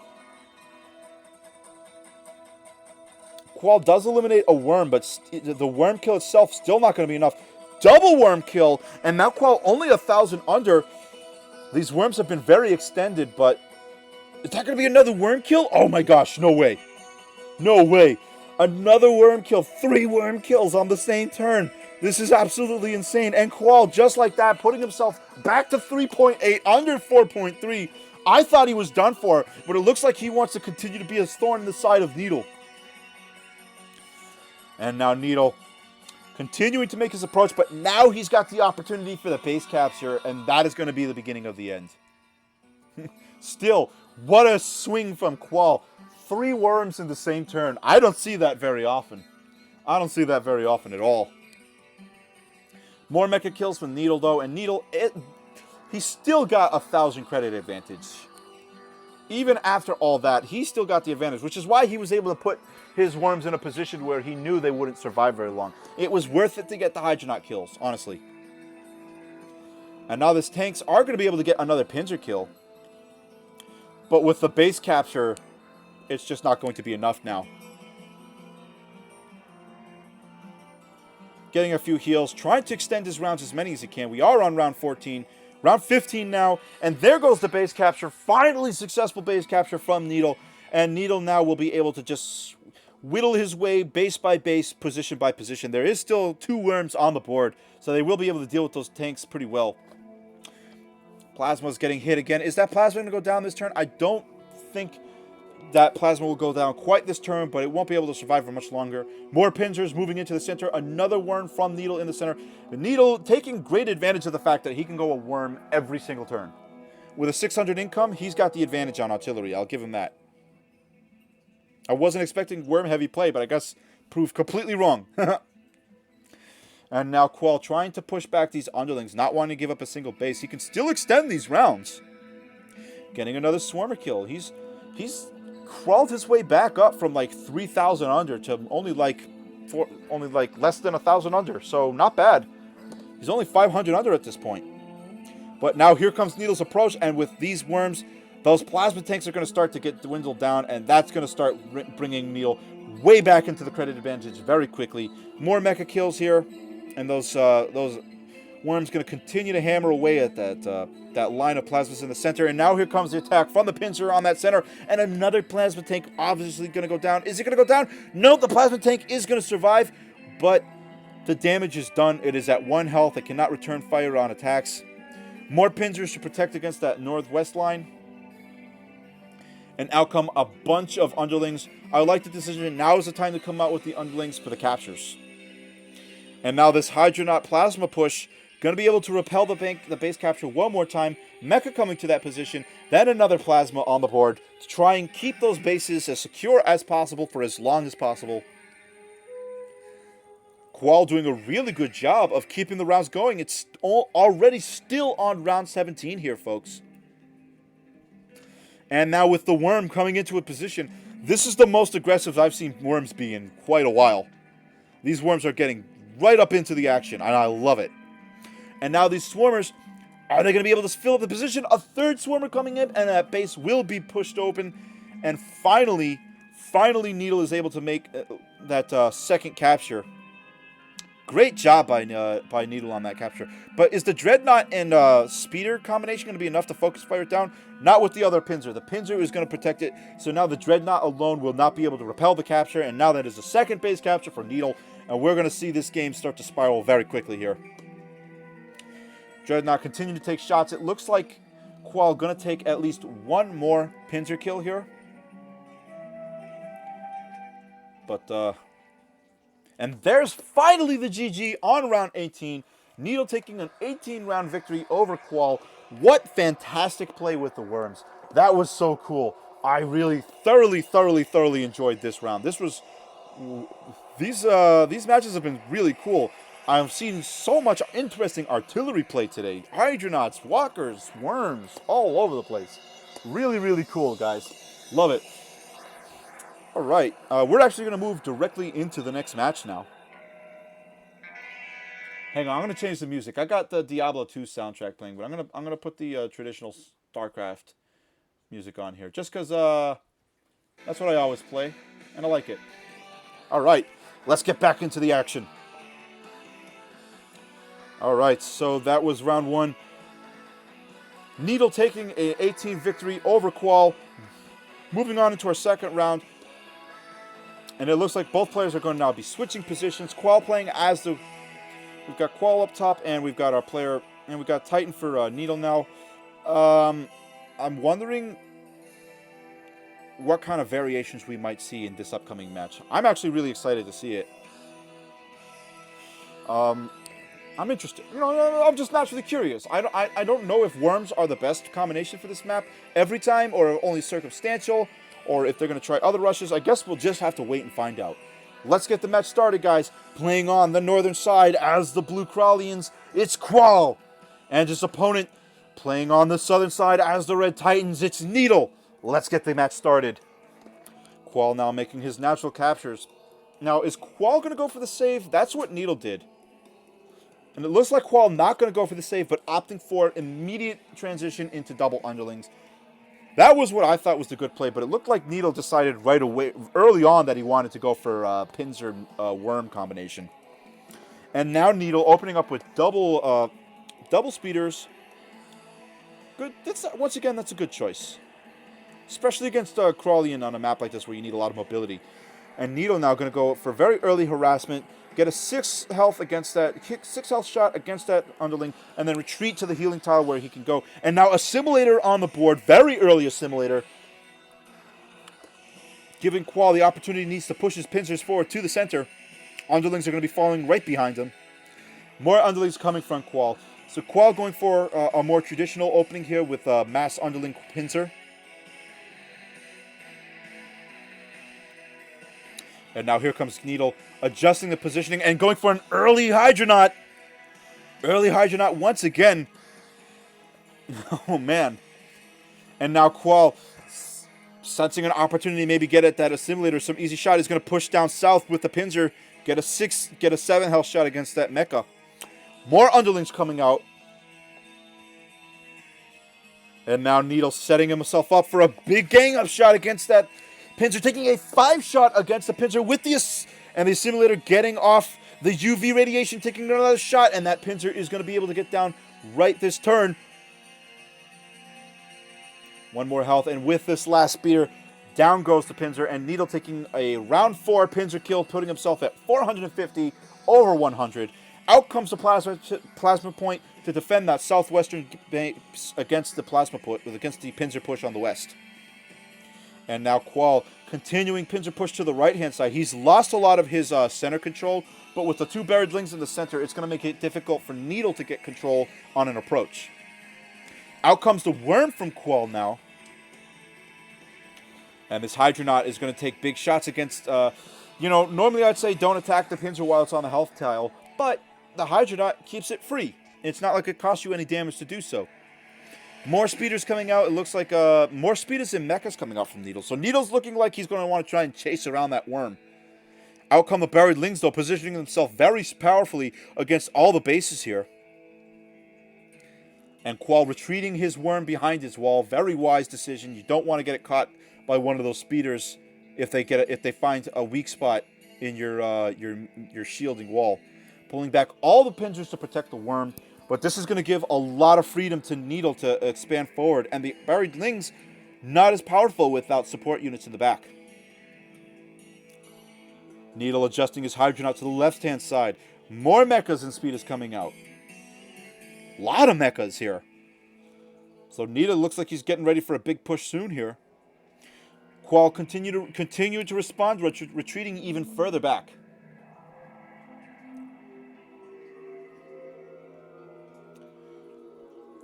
Quall does eliminate a worm, but the worm kill itself still not going to be enough. Double worm kill, and now Quall only 1,000 under. These worms have been very extended, but is that going to be another worm kill? Oh my gosh, no way. No way. Another worm kill. 3 worm kills on the same turn. This is absolutely insane. And Quall, just like that, putting himself back to 3.8, under 4.3, I thought he was done for, but it looks like he wants to continue to be a thorn in the side of Needle. And now Needle continuing to make his approach, but now he's got the opportunity for the base capture, and that is going to be the beginning of the end. Still, what a swing from Quall. 3 worms in the same turn. I don't see that very often. I don't see that very often at all. More mecha kills from Needle, though, and Needle, he's still got 1,000 credit advantage. Even after all that, he still got the advantage, which is why he was able to put his worms in a position where he knew they wouldn't survive very long. It was worth it to get the Hydronaut kills, honestly. And now these tanks are going to be able to get another Pincer kill. But with the base capture, it's just not going to be enough now. Getting a few heals, trying to extend his rounds as many as he can. We are on round 14. Round 15 now, and there goes the base capture. Finally successful base capture from Needle. And Needle now will be able to just whittle his way base by base, position by position. There is still 2 worms on the board, so they will be able to deal with those tanks pretty well. Plasma's getting hit again. Is that Plasma going to go down this turn? I don't think that Plasma will go down quite this turn, but it won't be able to survive for much longer. More Pincers moving into the center. Another worm from Needle in the center. The Needle taking great advantage of the fact that he can go a worm every single turn. With a 600 income, he's got the advantage on artillery. I'll give him that. I wasn't expecting worm-heavy play, but I guess proved completely wrong. And now Quall trying to push back these underlings, not wanting to give up a single base. He can still extend these rounds. Getting another Swarmer kill. He's crawled his way back up from like 3,000 under to only like less than 1,000 under. So not bad. He's only 500 under at this point. But now here comes Needle's approach, and with these worms, those plasma tanks are going to start to get dwindled down, and that's going to start bringing Needle way back into the credit advantage very quickly. More mecha kills here, and those worms going to continue to hammer away at that line of plasmas in the center. And now here comes the attack from the Pincer on that center, and another plasma tank obviously going to go down. Is it going to go down? No, the plasma tank is going to survive, but the damage is done. It is at 1 health. It cannot return fire on attacks. More Pincers to protect against that northwest line. And out come a bunch of underlings. I like the decision. Now is the time to come out with the underlings for the captures. And now this Hydronaut Plasma push, going to be able to repel the base capture one more time. Mecha coming to that position. Then another Plasma on the board to try and keep those bases as secure as possible for as long as possible. Quall doing a really good job of keeping the rounds going. It's already still on round 17 here, folks. And now with the worm coming into a position, this is the most aggressive I've seen worms be in quite a while. These worms are getting right up into the action, and I love it. And now these swarmers, are they going to be able to fill up the position? A third swarmer coming in, and that base will be pushed open. And finally Needle is able to make that second capture. Great job by Needle on that capture. But is the Dreadnought and Speeder combination going to be enough to focus fire it down? Not with the other Pincer. The Pincer is going to protect it. So now the Dreadnought alone will not be able to repel the capture. And now that is a second base capture for Needle. And we're going to see this game start to spiral very quickly here. Dreadnought continuing to take shots. It looks like Quall going to take at least one more Pincer kill here. But, and there's finally the GG on round 18. Needle taking an 18-round victory over Quall. What fantastic play with the worms. That was so cool. I really thoroughly enjoyed this round. This was... These matches have been really cool. I've seen so much interesting artillery play today. Hydronauts, walkers, worms, all over the place. Really cool, guys. Love it. All right, we're actually going to move directly into the next match now. Hang on, I'm going to change the music. I got the Diablo 2 soundtrack playing, but I'm gonna put the traditional StarCraft music on here, just because that's what I always play, and I like it. All right, let's get back into the action. All right, so that was round 1. Needle taking an 18 victory over Quall. Moving on into our second round. And it looks like both players are going to now be switching positions. Quall playing as the... We've got Quall up top, and we've got our player... And we've got Titan for Needle now. I'm wondering what kind of variations we might see in this upcoming match. I'm actually really excited to see it. I'm interested. You know, I'm just naturally curious. I don't know if worms are the best combination for this map every time, or only circumstantial, or if they're going to try other rushes. I guess we'll just have to wait and find out. Let's get the match started, guys. Playing on the northern side as the Blue Crawlians, it's Quall. And his opponent playing on the southern side as the Red Titans, it's Needle. Let's get the match started. Quall now making his natural captures. Now, is Quall going to go for the save? That's what Needle did. And it looks like Quall not going to go for the save, but opting for immediate transition into double underlings. That was what I thought was the good play, but it looked like Needle decided right away, early on, that he wanted to go for Pincer Worm combination. And now Needle opening up with double speeders. Good. Once again, that's a good choice. Especially against Crawlian on a map like this where you need a lot of mobility. And Needle now going to go for very early harassment. Get a 6 health against that, 6 health shot against that underling, and then retreat to the healing tile where he can go. And now Assimilator on the board, very early Assimilator. Giving Quall the opportunity he needs to push his pincers forward to the center. Underlings are going to be following right behind him. More underlings coming from Quall. So Quall going for a more traditional opening here with mass underling pincer. And now here comes Needle, adjusting the positioning and going for an early Hydronaut. Early Hydronaut once again. Oh, man. And now Quall, sensing an opportunity to maybe get at that Assimilator, some easy shot. He's going to push down south with the Pincer, get a 7 health shot against that Mecha. More underlings coming out. And now Needle setting himself up for a big gang-up shot against that Pincer, taking a 5 shot against the Pincer with the Assimilator getting off the UV radiation, taking another shot, and that Pincer is going to be able to get down right this turn. One more health, and with this last spear, down goes the Pincer, and Needle taking a round 4 Pincer kill, putting himself at 450 over 100. Out comes the plasma point to defend that southwestern base against the against the Pincer push on the west. And now Quall continuing Pincer push to the right-hand side. He's lost a lot of his center control, but with the 2 buried lings in the center, it's going to make it difficult for Needle to get control on an approach. Out comes the Worm from Quall now. And this Hydronaut is going to take big shots against, normally I'd say don't attack the Pincer while it's on the health tile, but the Hydronaut keeps it free. It's not like it costs you any damage to do so. More speeders coming out. It looks like more speeders and mechas coming out from Needle. So Needle's looking like he's going to want to try and chase around that worm. Out come the buried lings, though, positioning himself very powerfully against all the bases here. And Quall retreating his worm behind his wall. Very wise decision. You don't want to get it caught by one of those speeders if they find a weak spot in your shielding wall. Pulling back all the pincers to protect the worm. But this is going to give a lot of freedom to Needle to expand forward. And the buried lings, not as powerful without support units in the back. Needle adjusting his Hydronaut to the left-hand side. More mechas and speeders coming out. A lot of mechas here. So Needle looks like he's getting ready for a big push soon here. Quall continue to respond, retreating even further back.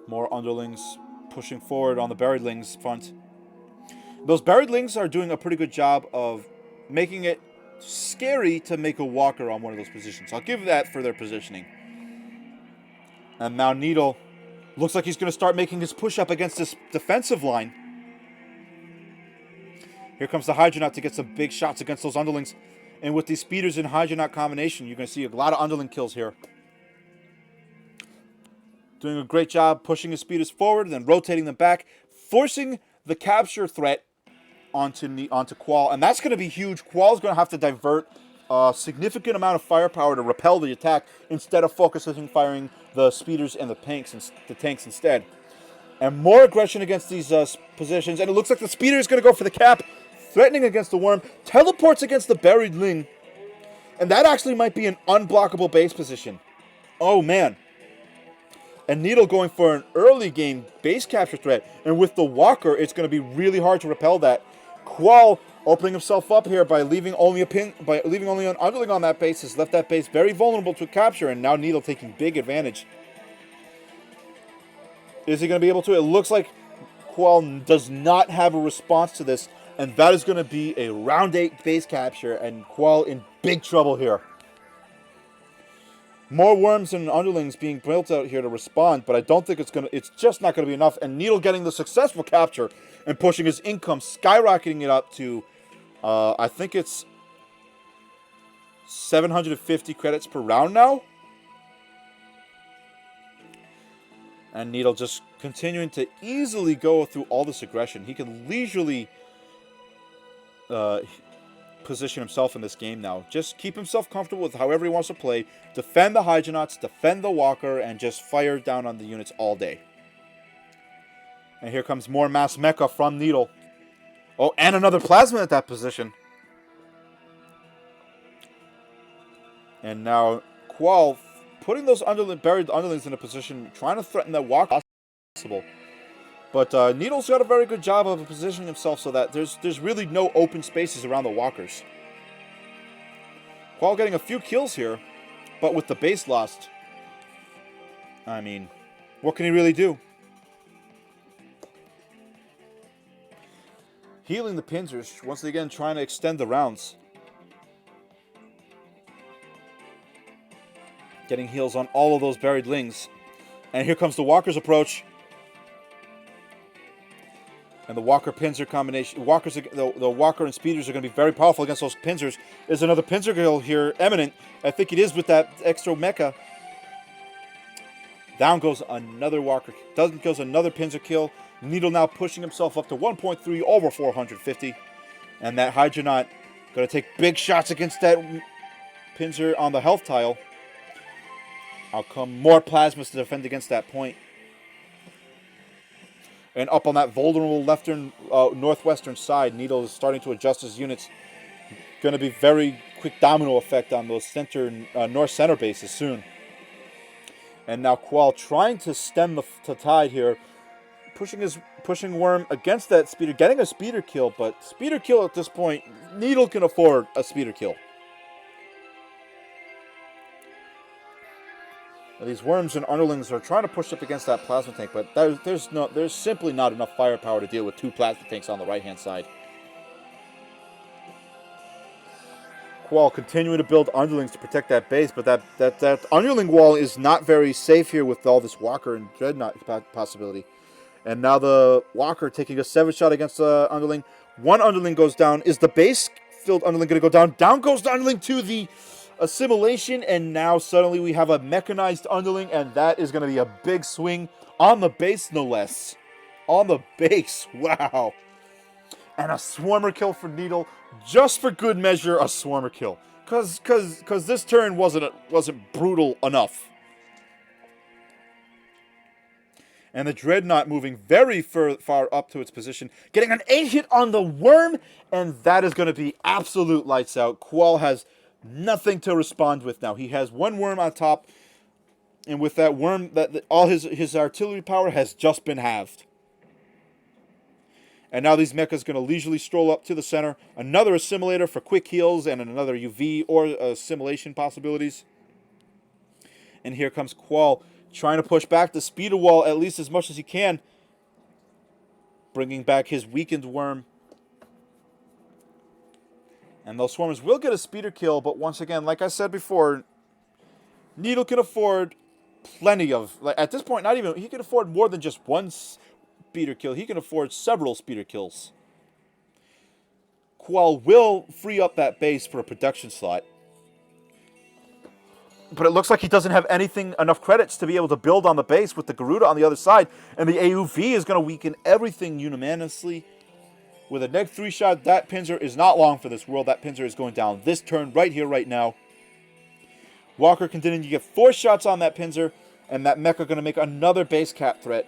More underlings pushing forward on the buried lings front. Those buried lings are doing a pretty good job of making it scary to make a walker on one of those positions. I'll give that for their positioning. And now Needle looks like he's going to start making his push up against this defensive line. Here comes the Hydronaut to get some big shots against those underlings. And with these speeders and Hydronaut combination, you're going to see a lot of underling kills here. Doing a great job pushing his speeders forward, then rotating them back, forcing the capture threat onto Quall. And that's going to be huge. Quall's going to have to divert a significant amount of firepower to repel the attack instead of focusing firing the speeders and the tanks instead. And more aggression against these positions. And it looks like the speeder is going to go for the cap, threatening against the worm, teleports against the buried ling. And that actually might be an unblockable base position. Oh, man. And Needle going for an early game base capture threat. And with the Walker, it's going to be really hard to repel that. Quall opening himself up here by leaving only an underling on that base has left that base very vulnerable to capture. And now Needle taking big advantage. Is he going to be able to? It looks like Quall does not have a response to this. And that is going to be a round 8 base capture. And Quall in big trouble here. More worms and underlings being built out here to respond, but I don't think it's just not gonna be enough. And Needle getting the successful capture and pushing his income, skyrocketing it up to I think it's 750 credits per round now. And Needle just continuing to easily go through all this aggression. He can leisurely position himself in this game now. Just keep himself comfortable with however he wants to play. Defend the Hydronauts, defend the Walker, and just fire down on the units all day. And here comes more mass mecha from Needle. Oh, and another plasma at that position. And now Quall putting those buried underlings in a position, trying to threaten that Walker possible. But Needle's got a very good job of positioning himself so that there's really no open spaces around the Walkers. Quall getting a few kills here, but with the base lost, I mean, what can he really do? Healing the Pinzers, once again trying to extend the rounds. Getting heals on all of those buried lings. And here comes the Walker's approach. And the Walker-Pinzer combination, the Walker and Speeders are going to be very powerful against those Pinzers. There's another Pinzer kill here, imminent. I think it is with that extra mecha. Down goes another Walker. Doesn't goes another Pinzer kill. Needle now pushing himself up to 1.3 over 450. And that Hydronaut going to take big shots against that Pinzer on the health tile. Out come more plasmas to defend against that point. And up on that vulnerable northwestern side, Needle is starting to adjust his units. Going to be very quick domino effect on those north center bases soon. And now Quall trying to stem the tide here, pushing Worm against that speeder, getting a speeder kill, but speeder kill at this point, Needle can afford a speeder kill. These worms and underlings are trying to push up against that plasma tank, but there's simply not enough firepower to deal with 2 plasma tanks on the right-hand side. Quall continuing to build underlings to protect that base, but that underling wall is not very safe here with all this Walker and Dreadnought possibility. And now the Walker taking a 7-shot against the underling. One underling goes down. Is the base-filled underling going to go down? Down goes the underling to the assimilation, and now suddenly we have a mechanized underling, and that is going to be a big swing on the base, no less. On the base, wow. And a swarmer kill for Needle, just for good measure, a swarmer kill, because this turn wasn't brutal enough. And the Dreadnought moving very far up to its position, getting an 8-hit on the Worm, and that is going to be absolute lights out. Quall has nothing to respond with now. He has 1 Worm on top, and with that Worm, all his artillery power has just been halved. And now these mechas going to leisurely stroll up to the center. Another assimilator for quick heals and another UV or assimilation possibilities. And here comes Quall trying to push back the speeder wall at least as much as he can, bringing back his weakened Worm. And those swarmers will get a speeder kill, but once again, like I said before, Needle can afford plenty of, at this point, he can afford more than just 1 speeder kill. He can afford several speeder kills. Quall will free up that base for a production slot. But it looks like he doesn't have enough credits to be able to build on the base with the Garuda on the other side. And the AUV is going to weaken everything unanimously. With a neg 3-shot, that Pinzer is not long for this world. That Pinzer is going down this turn right here, right now. Walker continuing to get 4 shots on that Pinzer, and that Mecha going to make another base cap threat.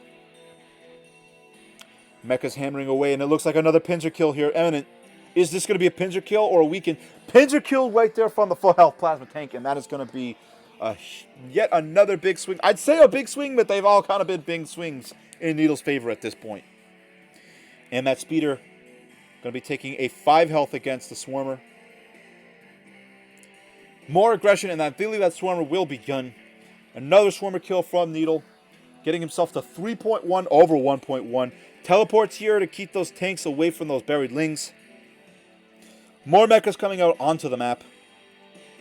Mecha's hammering away, and it looks like another Pinzer kill here imminent. Is this going to be a Pinzer kill or a weakened Pinzer kill right there from the full health plasma tank? And that is going to be Yet another big swing. I'd say a big swing, but they've all kind of been big swings in Needle's favor at this point. And that speeder going to be taking a 5 health against the Swarmer. More aggression, and I believe that Swarmer will be done. Another Swarmer kill from Needle, getting himself to 3.1 over 1.1. Teleports here to keep those tanks away from those buried lings. More mechas coming out onto the map.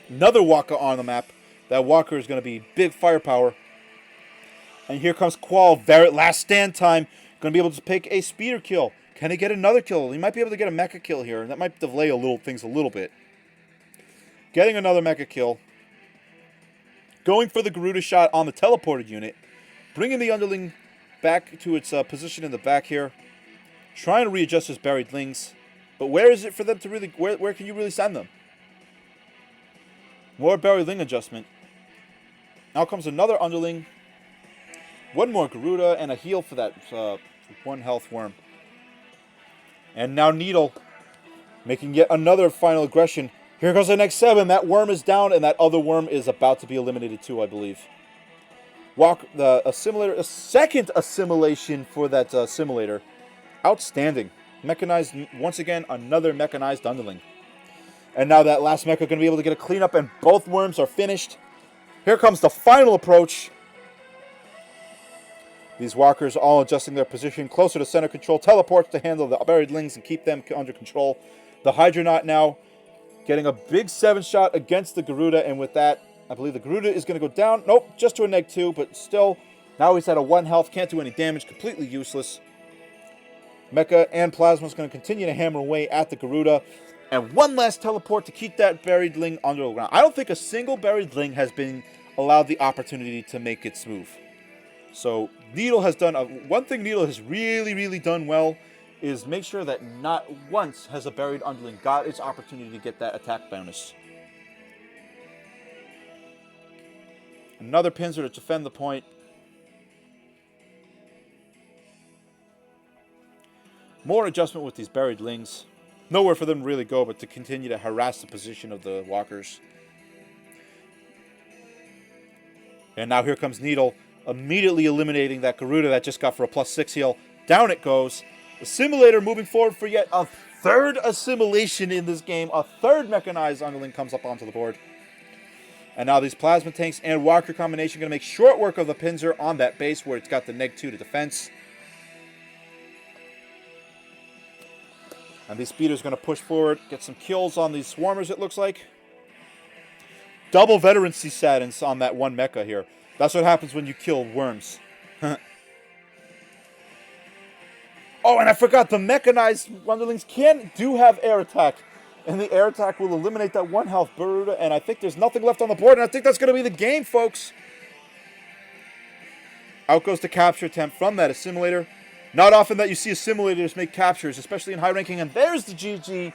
Another walker on the map. That walker is going to be big firepower. And here comes Quall. Very last stand time. Going to be able to pick a speeder kill. Can he get another kill? He might be able to get a mecha kill here. That might delay things a little bit. Getting another mecha kill. Going for the Garuda shot on the teleported unit. Bringing the underling back to its position in the back here. Trying to readjust his buried lings. But where is it for them to really... Where can you really send them? More buried ling adjustment. Now comes another underling. One more Garuda and a heal for that 1 health worm. And now Needle making yet another final aggression. Here goes the next 7. That worm is down, and that other worm is about to be eliminated too, I believe. A second assimilation for that simulator. Outstanding. Mechanized, once again, another mechanized underling. And now that last mecha going to be able to get a cleanup, and both worms are finished. Here comes the final approach. These walkers all adjusting their position closer to center control. Teleports to handle the buried lings and keep them under control. The Hydronaut now getting a big 7-shot against the Garuda, and with that, I believe the Garuda is going to go down. Nope, just to a -2, but still, now he's at a 1 health, can't do any damage, completely useless. Mecha and Plasma is going to continue to hammer away at the Garuda. And one last teleport to keep that buried ling under the ground. I don't think a single buried ling has been allowed the opportunity to make its move. So Needle has done... one thing Needle has really, really done well is make sure that not once has a buried underling got its opportunity to get that attack bonus. Another pincer to defend the point. More adjustment with these buried lings. Nowhere for them to really go but to continue to harass the position of the walkers. And now here comes Needle, immediately eliminating that Garuda that just got for a +6 heal. Down it goes. The simulator moving forward for yet a 3rd assimilation in this game. A 3rd mechanized underling comes up onto the board. And now these plasma tanks and walker combination going to make short work of the pincer on that base where it's got the -2 to defense. And these speeders going to push forward, get some kills on these swarmers, it looks like. Double veterancy sadness on that one mecha here. That's what happens when you kill worms. Oh, and I forgot, the mechanized underlings do have air attack. And the air attack will eliminate that 1 health Garuda, and I think there's nothing left on the board, and I think that's going to be the game, folks. Out goes the capture attempt from that assimilator. Not often that you see assimilators make captures, especially in high ranking, and there's the GG.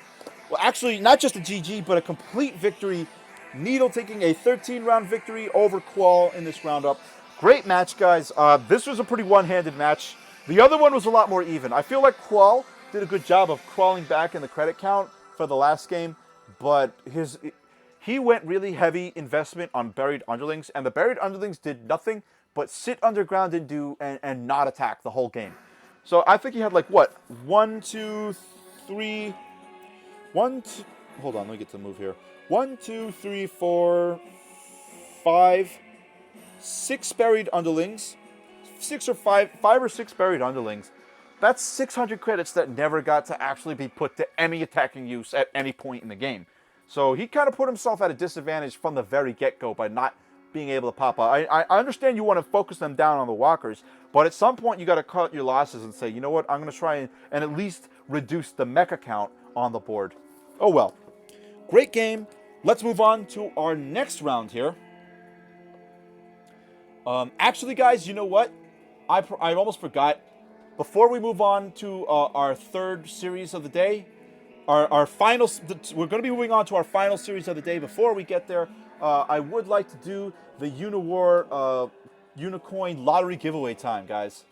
Well, actually, not just a GG, but a complete victory. Needle taking a 13-round victory over Quall in this roundup. Great match, guys. This was a pretty one-handed match. The other one was a lot more even. I feel like Quall did a good job of crawling back in the credit count for the last game, but he went really heavy investment on buried underlings, and the buried underlings did nothing but sit underground and not attack the whole game. So I think he had like, what, 1, 2, 3, 1, 2, hold on, let me get to the move here. 1, 2, 3, 4, 5, 6 buried underlings. 5 or 6 buried underlings. That's 600 credits that never got to actually be put to any attacking use at any point in the game. So he kind of put himself at a disadvantage from the very get-go by not being able to pop out. I understand you want to focus them down on the walkers, but at some point you got to cut your losses and say, you know what, I'm going to try and at least reduce the mecha count on the board. Oh well. Great game. Let's move on to our next round here. Actually, guys, you know what? I almost forgot. Before we move on to our 3rd series of the day, our final, we're going to be moving on to our final series of the day. Before we get there, I would like to do the UniWar Unicoin lottery giveaway time, guys.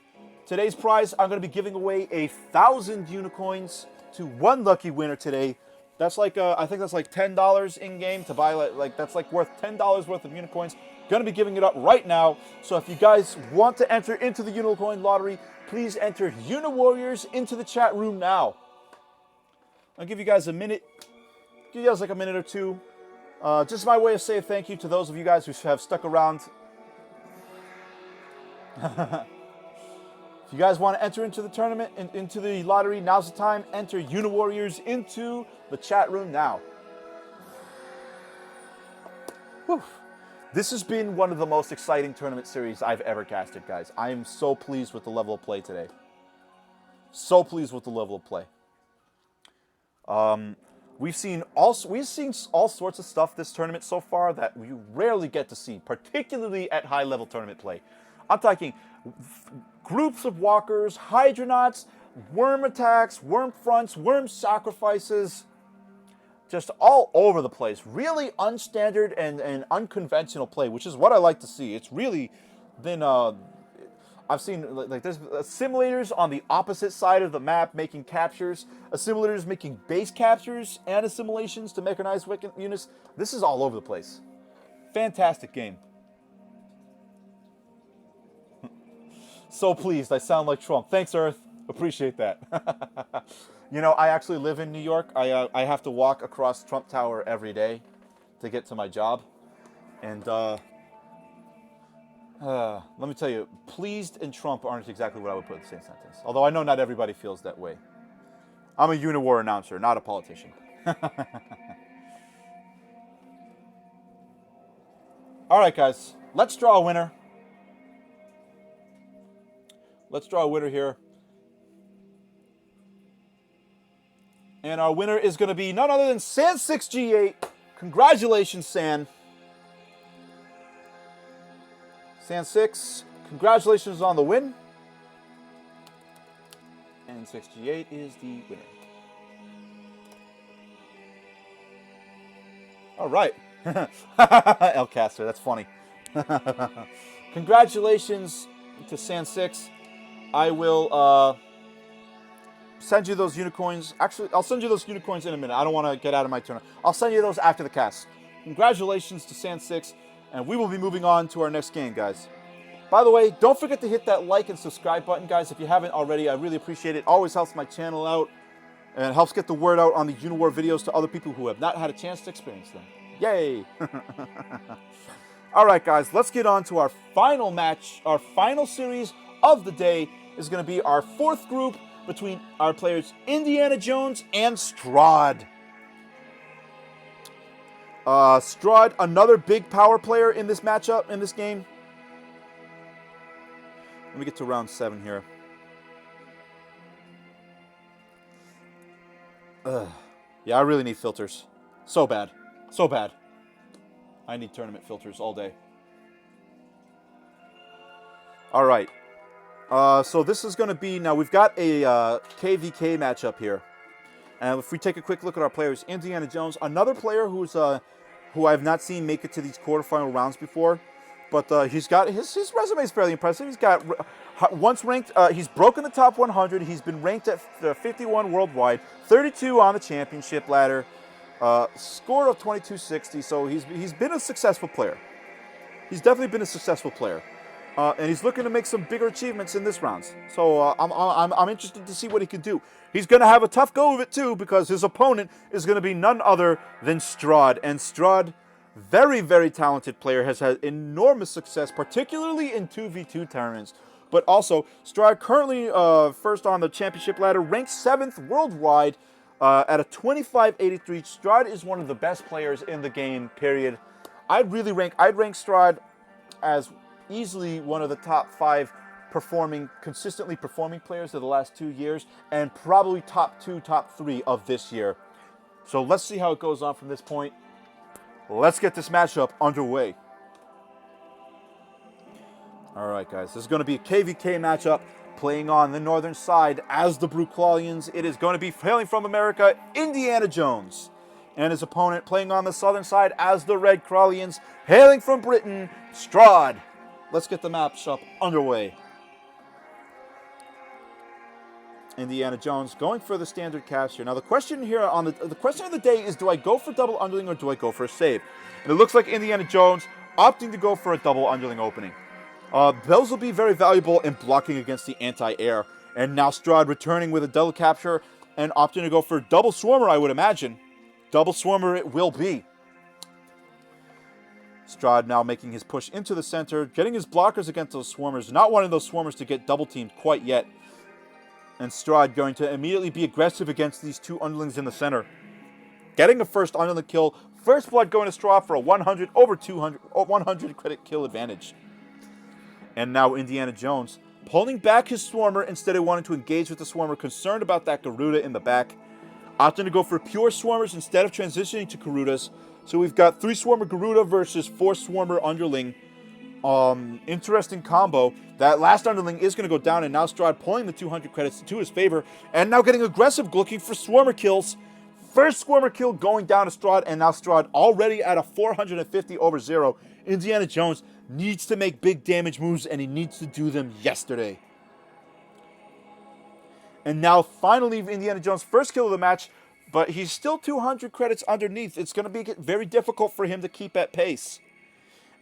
Today's prize, I'm going to be giving away 1,000 Unicoins to one lucky winner today. That's like I think that's like $10 in game to buy. Like that's like worth $10 worth of Unicoins. Gonna be giving it up right now. So if you guys want to enter into the Unicoin lottery, please enter UniWarriors into the chat room now. I'll give you guys a minute. Give you guys like a minute or two. Just my way of saying thank you to those of you guys who have stuck around. If you guys want to enter into the tournament, into the lottery, now's the time. Enter UniWarriors into the chat room now. Whew. This has been one of the most exciting tournament series I've ever casted, guys. I am so pleased with the level of play today. So pleased with the level of play. We've seen all sorts of stuff this tournament so far that we rarely get to see, particularly at high-level tournament play. I'm talking groups of walkers, hydronauts, worm attacks, worm fronts, worm sacrifices, just all over the place. Really unstandard and unconventional play, which is what I like to see. It's really been, I've seen, like there's simulators on the opposite side of the map making captures, simulators making base captures and assimilations to mechanize units. This is all over the place. Fantastic game. So pleased, I sound like Trump. Thanks, Earth. Appreciate that. You know, I actually live in New York. I have to walk across Trump Tower every day to get to my job. And let me tell you, pleased and Trump aren't exactly what I would put in the same sentence. Although I know not everybody feels that way. I'm a UniWar announcer, not a politician. All right, guys. Let's draw a winner. Let's draw a winner here. And our winner is going to be none other than San6G8. Congratulations, San. San6, congratulations on the win. And 6G8 is the winner. All right. Elcaster, that's funny. Congratulations to San6. I will send you those Unicoins. Actually, I'll send you those Unicoins in a minute. I don't want to get out of my turn. I'll send you those after the cast. Congratulations to San6, and we will be moving on to our next game, guys. By the way, don't forget to hit that like and subscribe button, guys. If you haven't already, I really appreciate it. Always helps my channel out, and it helps get the word out on the UniWar videos to other people who have not had a chance to experience them. Yay! All right, guys, let's get on to our final match. Our final series of the day is going to be our fourth group between our players Indianajones and Strad. Strad, another big power player in this matchup, in this game. Let me get to round 7 here. Yeah, I really need filters. So bad. So bad. I need tournament filters all day. All right. So this is going to be, now we've got a KVK matchup here. And if we take a quick look at our players, Indianajones, another player who I've not seen make it to these quarterfinal rounds before. But he's got, his resume is fairly impressive. He's got, once ranked, he's broken the top 100. He's been ranked at 51 worldwide, 32 on the championship ladder, score of 2260. So he's been a successful player. He's definitely been a successful player. And he's looking to make some bigger achievements in this round. So I'm interested to see what he can do. He's going to have a tough go of it too, because his opponent is going to be none other than Strad. And Strad, very, very talented player, has had enormous success, particularly in 2v2 tournaments. But also, Strad currently first on the championship ladder, ranked 7th worldwide at a 2583. Strad is one of the best players in the game, period. I'd rank Strad as easily one of the top 5 consistently performing players of the last 2 years, and probably top 2, top 3 of this year. So let's see how it goes on from this point. Let's get this matchup underway. All right, guys, this is going to be a KVK matchup, playing on the northern side as the Bruclalians. It is going to be hailing from America, Indianajones, and his opponent playing on the southern side as the Red Crawlians, hailing from Britain, Strad. Let's get the matchup underway. Indianajones going for the standard cash here. Now the question here on the question of the day is, do I go for double underling or do I go for a save? And it looks like Indianajones opting to go for a double underling opening. Those will be very valuable in blocking against the anti-air. And now Strad returning with a double capture and opting to go for double swarmer, I would imagine. Double swarmer it will be. Strad now making his push into the center, getting his blockers against those swarmers, not wanting those swarmers to get double teamed quite yet. And Strad going to immediately be aggressive against these two underlings in the center. Getting a first underling kill, first blood going to Strad for a 100 over 200, 100 credit kill advantage. And now Indianajones pulling back his swarmer instead of wanting to engage with the swarmer, concerned about that Garuda in the back. Opting to go for pure swarmers instead of transitioning to Garudas. So we've got 3 swarmer Garuda versus 4 swarmer underling. Interesting combo. That last underling is going to go down, and now Strad pulling the 200 credits to his favor, and now getting aggressive, looking for swarmer kills. First swarmer kill going down to Strad, and now Strad already at a 450 over 0. Indianajones needs to make big damage moves, and he needs to do them yesterday. And now finally Indianajones' first kill of the match, but he's still 200 credits underneath. It's going to be very difficult for him to keep at pace.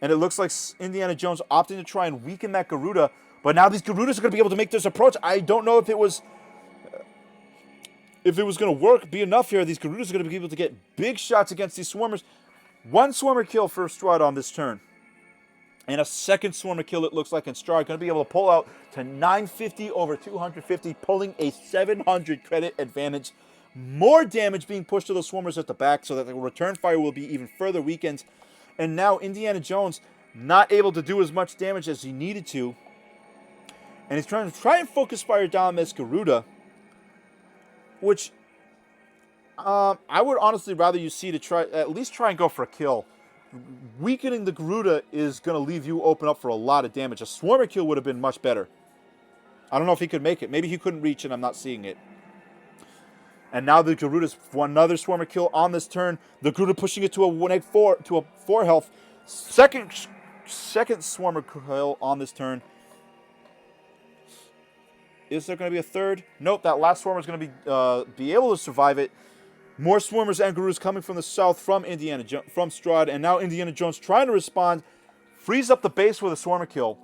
And it looks like Indianajones opting to try and weaken that Garuda. But now these Garudas are going to be able to make this approach. I don't know if it was going to work, be enough here. These Garudas are going to be able to get big shots against these swarmers. 1 swarmer kill for Strad on this turn. And a second swarmer kill, it looks like, and Strad going to be able to pull out to 950 over 250, pulling a 700 credit advantage. More damage being pushed to the swarmers at the back so that the return fire will be even further weakened. And now Indianajones not able to do as much damage as he needed to. And he's trying and focus fire down this Garuda, which I would honestly rather you see to at least try and go for a kill. Weakening the Garuda is going to leave you open up for a lot of damage. A swarmer kill would have been much better. I don't know if he could make it. Maybe he couldn't reach and I'm not seeing it. And now the Garuda's another swarmer kill on this turn. The Garuda pushing it to a 4 health. Second swarmer kill on this turn. Is there going to be a third? Nope, that last swarmer is going to be able to survive it. More swarmers and Garudas coming from the south from Strad, and now Indianajones trying to respond. Frees up the base with a swarmer kill.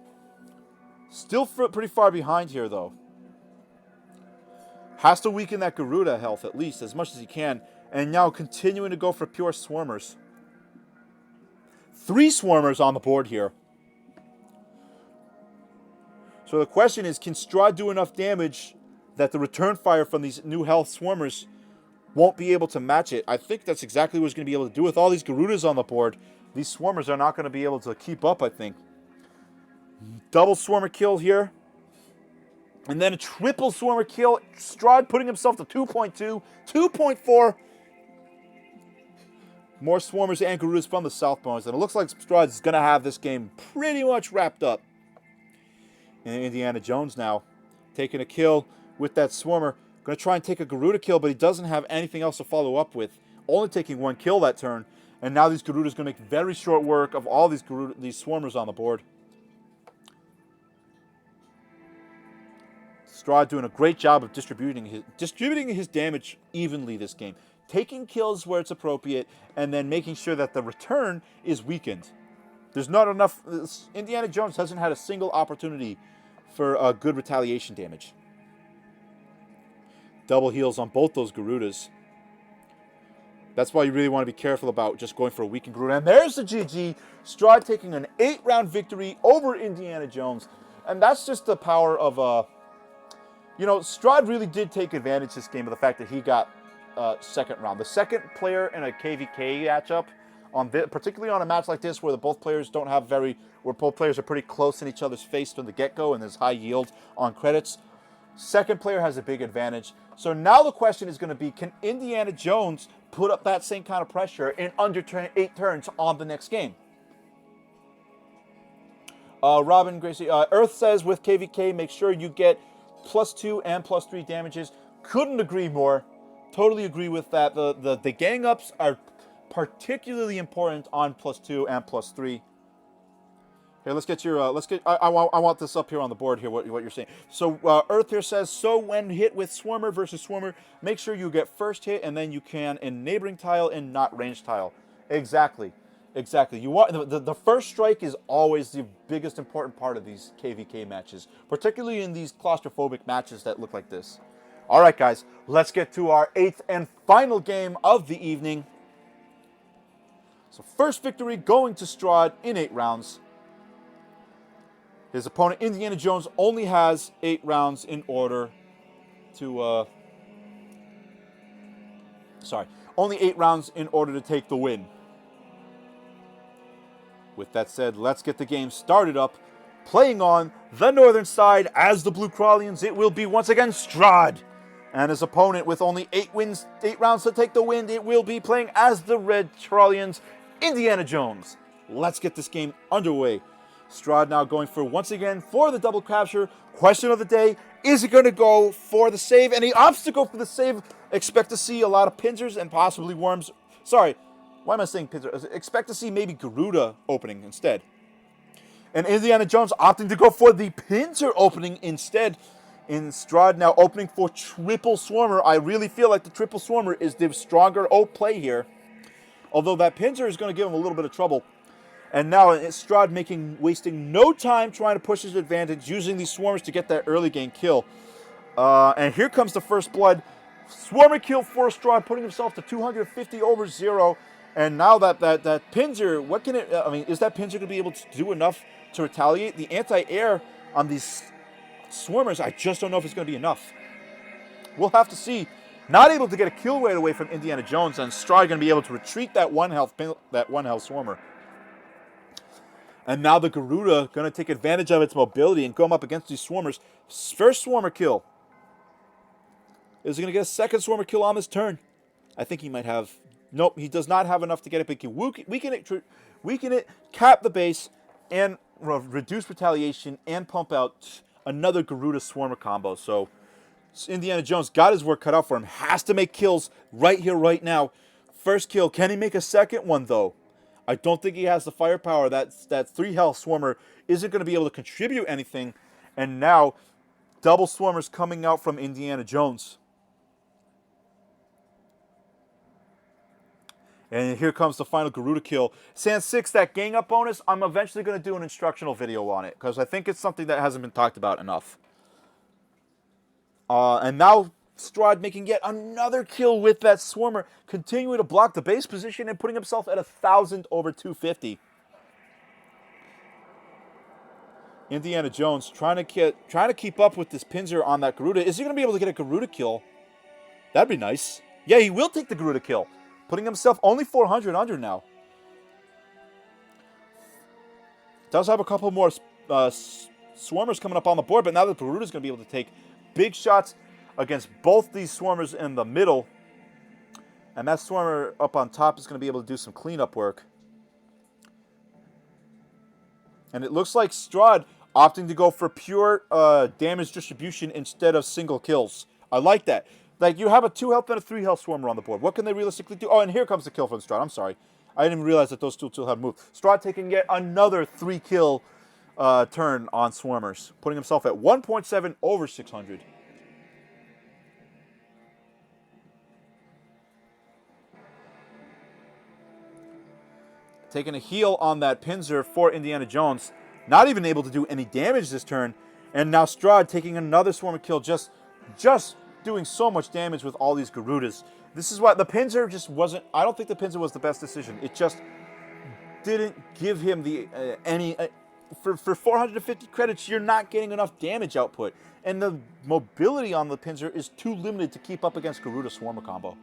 Still pretty far behind here, though. Has to weaken that Garuda health at least as much as he can. And now continuing to go for pure swarmers. 3 swarmers on the board here. So the question is, can Strad do enough damage that the return fire from these new health swarmers won't be able to match it? I think that's exactly what he's going to be able to do with all these Garudas on the board. These swarmers are not going to be able to keep up, I think. Double swarmer kill here. And then a triple swarmer kill. Strad putting himself to 2.2, 2.4. More swarmers and Garudas from the south bonus. And it looks like Strad is going to have this game pretty much wrapped up. And Indianajones now taking a kill with that swarmer. Going to try and take a Garuda kill, but he doesn't have anything else to follow up with. Only taking 1 kill that turn. And now these Garudas going to make very short work of all these swarmers on the board. Strad doing a great job of distributing his damage evenly this game. Taking kills where it's appropriate, and then making sure that the return is weakened. There's not enough. Indianajones hasn't had a single opportunity for good retaliation damage. Double heals on both those Garudas. That's why you really want to be careful about just going for a weakened Garuda. And there's the GG. Strad taking an 8-round victory over Indianajones. And that's just the power of, Strad really did take advantage this game of the fact that he got second round. The second player in a KVK matchup, particularly on a match like this where both players where both players are pretty close in each other's face from the get-go and there's high yield on credits. Second player has a big advantage. So now the question is going to be, can Indianajones put up that same kind of pressure in under 8 turns on the next game? Robin Gracie, Earth says with KVK, make sure you get +2 and +3 damages. Couldn't agree more. Totally agree with that. The gang ups are particularly important on +2 and +3. Here, let's get your, I want this up here on the board here, what you're saying. So, Earth here says, so when hit with Swarmer versus Swarmer, make sure you get first hit, and then you can in neighboring tile and not range tile. Exactly. Exactly. You want, the first strike is always the biggest important part of these KVK matches, particularly in these claustrophobic matches that look like this. All right, guys, let's get to our 8th and final game of the evening. So, first victory going to Strad in 8 rounds. His opponent, Indianajones, only has 8 rounds in order to, only 8 rounds in order to take the win. With that said, let's get the game started up. Playing on the northern side as the Blue Crawlians, it will be once again Strad. And his opponent with only 8 rounds to take the win, it will be playing as the Red Crawlians, Indianajones. Let's get this game underway. Strad now going for, once again, for the double capture. Question of the day, is he going to go for the save? And he opts to go for the save. Expect to see a lot of pinsers and possibly worms. Sorry, why am I saying pinsers? Expect to see maybe Garuda opening instead. And Indianajones opting to go for the pincer opening instead. In Strad now opening for triple Swarmer. I really feel like the triple Swarmer is the stronger play here. Although that pincer is going to give him a little bit of trouble. And now Strad wasting no time trying to push his advantage, using these Swarmers to get that early game kill. And here comes the first blood. Swarmer kill for Strad, putting himself to 250 over 0. And now that Pinzer, what can it, I mean, is that Pinzer going to be able to do enough to retaliate? The anti-air on these Swarmers, I just don't know if it's going to be enough. We'll have to see. Not able to get a kill right away from Indianajones, and Strad going to be able to retreat that one health Swarmer. And now the Garuda going to take advantage of its mobility and come up against these Swarmers. First Swarmer kill. Is he going to get a second Swarmer kill on this turn? I think he might have. Nope, he does not have enough to get it. But he can weaken it, cap the base, and reduce retaliation, and pump out another Garuda Swarmer combo. So Indianajones got his work cut out for him. Has to make kills right here, right now. First kill. Can he make a second one, though? I don't think he has the firepower. That 3 health Swarmer isn't going to be able to contribute anything. And now, double Swarmers coming out from Indianajones. And here comes the final Garuda kill. Sans 6, that gang up bonus, I'm eventually going to do an instructional video on it, because I think it's something that hasn't been talked about enough. And now Strad making yet another kill with that Swarmer, continuing to block the base position and putting himself at 1,000 over 250. Indianajones trying to keep up with this Pinzer on that Garuda. Is he going to be able to get a Garuda kill? That'd be nice. Yeah, he will take the Garuda kill, putting himself only 400 under now. Does have a couple more Swarmers coming up on the board, but now that Garuda's going to be able to take big shots against both these Swarmers in the middle. And that Swarmer up on top is going to be able to do some cleanup work. And it looks like Strad opting to go for pure damage distribution instead of single kills. I like that. Like, you have a 2 health and a 3 health Swarmer on the board. What can they realistically do? Oh, and here comes the kill from Strad. I'm sorry. I didn't even realize that those two still had moved. Strad taking yet another 3 kill turn on Swarmers, putting himself at 1.7 over 600. Taking a heal on that Pinzer for Indianajones. Not even able to do any damage this turn. And now Strad taking another Swarmer kill. Just doing so much damage with all these Garudas. This is why the Pinzer just wasn't... I don't think the Pinzer was the best decision. It just didn't give him the for 450 credits, you're not getting enough damage output. And the mobility on the Pinzer is too limited to keep up against Garuda Swarmer combo.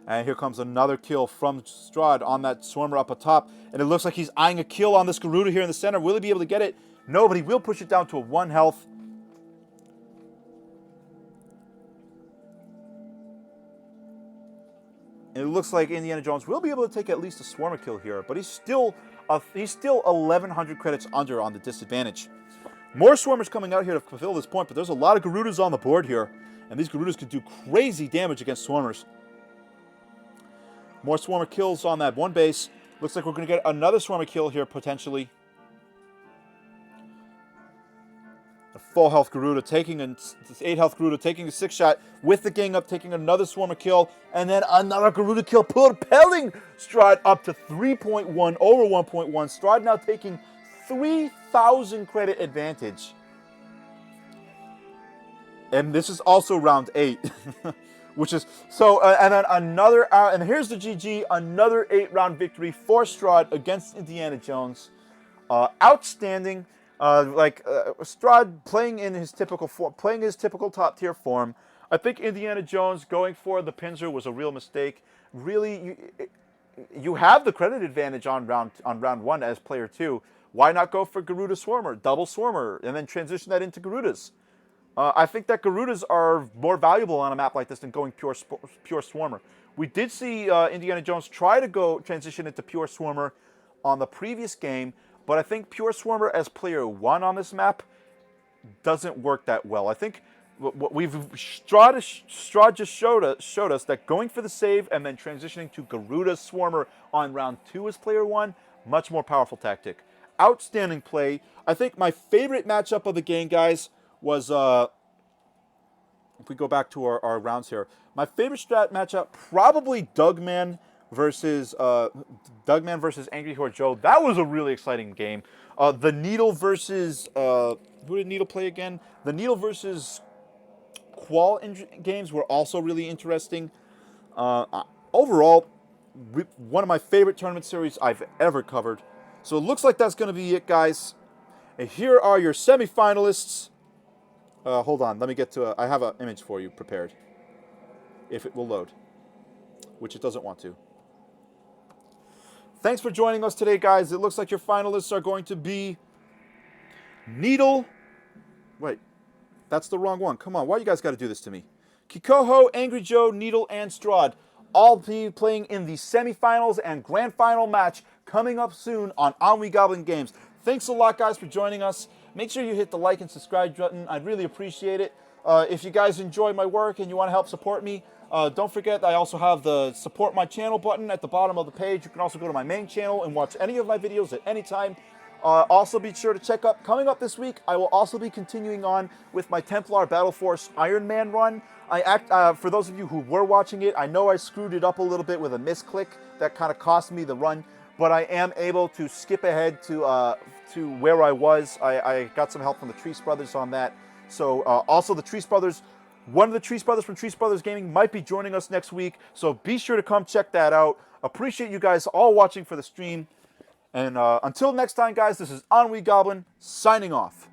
And here comes another kill from Strad on that Swarmer up atop. And it looks like he's eyeing a kill on this Garuda here in the center. Will he be able to get it? No, but he will push it down to a 1 health. And it looks like Indianajones will be able to take at least a Swarmer kill here. But he's still 1,100 credits under on the disadvantage. More Swarmers coming out here to fulfill this point. But there's a lot of Garudas on the board here. And these Garudas can do crazy damage against Swarmers. More Swarmer kills on that one base. Looks like we're going to get another Swarmer kill here, potentially. A full health Garuda taking a 8 health Garuda taking a 6 shot with the gang up, taking another Swarmer kill, and then another Garuda kill, propelling Strad up to 3.1 over 1.1. Strad now taking 3,000 credit advantage. And this is also round 8, which is so. And then another, and here's the GG, another 8-round victory for Strad against Indianajones. Outstanding. Strad playing in his typical form, playing his typical top tier form. I think Indianajones going for the Pinzer was a real mistake. Really, you have the credit advantage on round 1 as player 2. Why not go for Garuda Swarmer, double Swarmer, and then transition that into Garudas? I think that Garudas are more valuable on a map like this than going pure Swarmer. We did see Indianajones try to go transition into pure Swarmer on the previous game, but I think pure Swarmer as player 1 on this map doesn't work that well. I think what Strad just showed us that going for the save and then transitioning to Garuda Swarmer on round 2 as player 1, much more powerful tactic. Outstanding play. I think my favorite matchup of the game, guys, was, if we go back to our rounds here, my favorite strat matchup, probably Dougman versus AngryWhoreJo. That was a really exciting game. The Needle versus, who did Needle play again? The Needle versus Quall games were also really interesting. Overall, one of my favorite tournament series I've ever covered. So it looks like that's going to be it, guys. And here are your semifinalists. Hold on, let me get to I have an image for you prepared. If it will load, which it doesn't want to. Thanks for joining us today, guys. It looks like your finalists are going to be Needle. Wait, that's the wrong one. Come on, why you guys got to do this to me? Kikoho, AngryJhoe, Needle, and Strad all be playing in the semifinals and grand final match coming up soon on OnWeGoblin Games. Thanks a lot, guys, for joining us. Make sure you hit the like and subscribe button. I'd really appreciate it. If you guys enjoy my work and you want to help support me, don't forget I also have the support my channel button at the bottom of the page. You can also go to my main channel and watch any of my videos at any time. Also be sure to check up, coming up this week, I will also be continuing on with my Templar Battle Force Iron Man run. For those of you who were watching it, I know I screwed it up a little bit with a misclick that kind of cost me the run, but I am able to skip ahead to where I was. I got some help from the Treese Brothers on that. So also the Treese Brothers, one of the Treese Brothers from Treese Brothers Gaming might be joining us next week. So be sure to come check that out. Appreciate you guys all watching for the stream. And until next time, guys, this is OnWeGoblin signing off.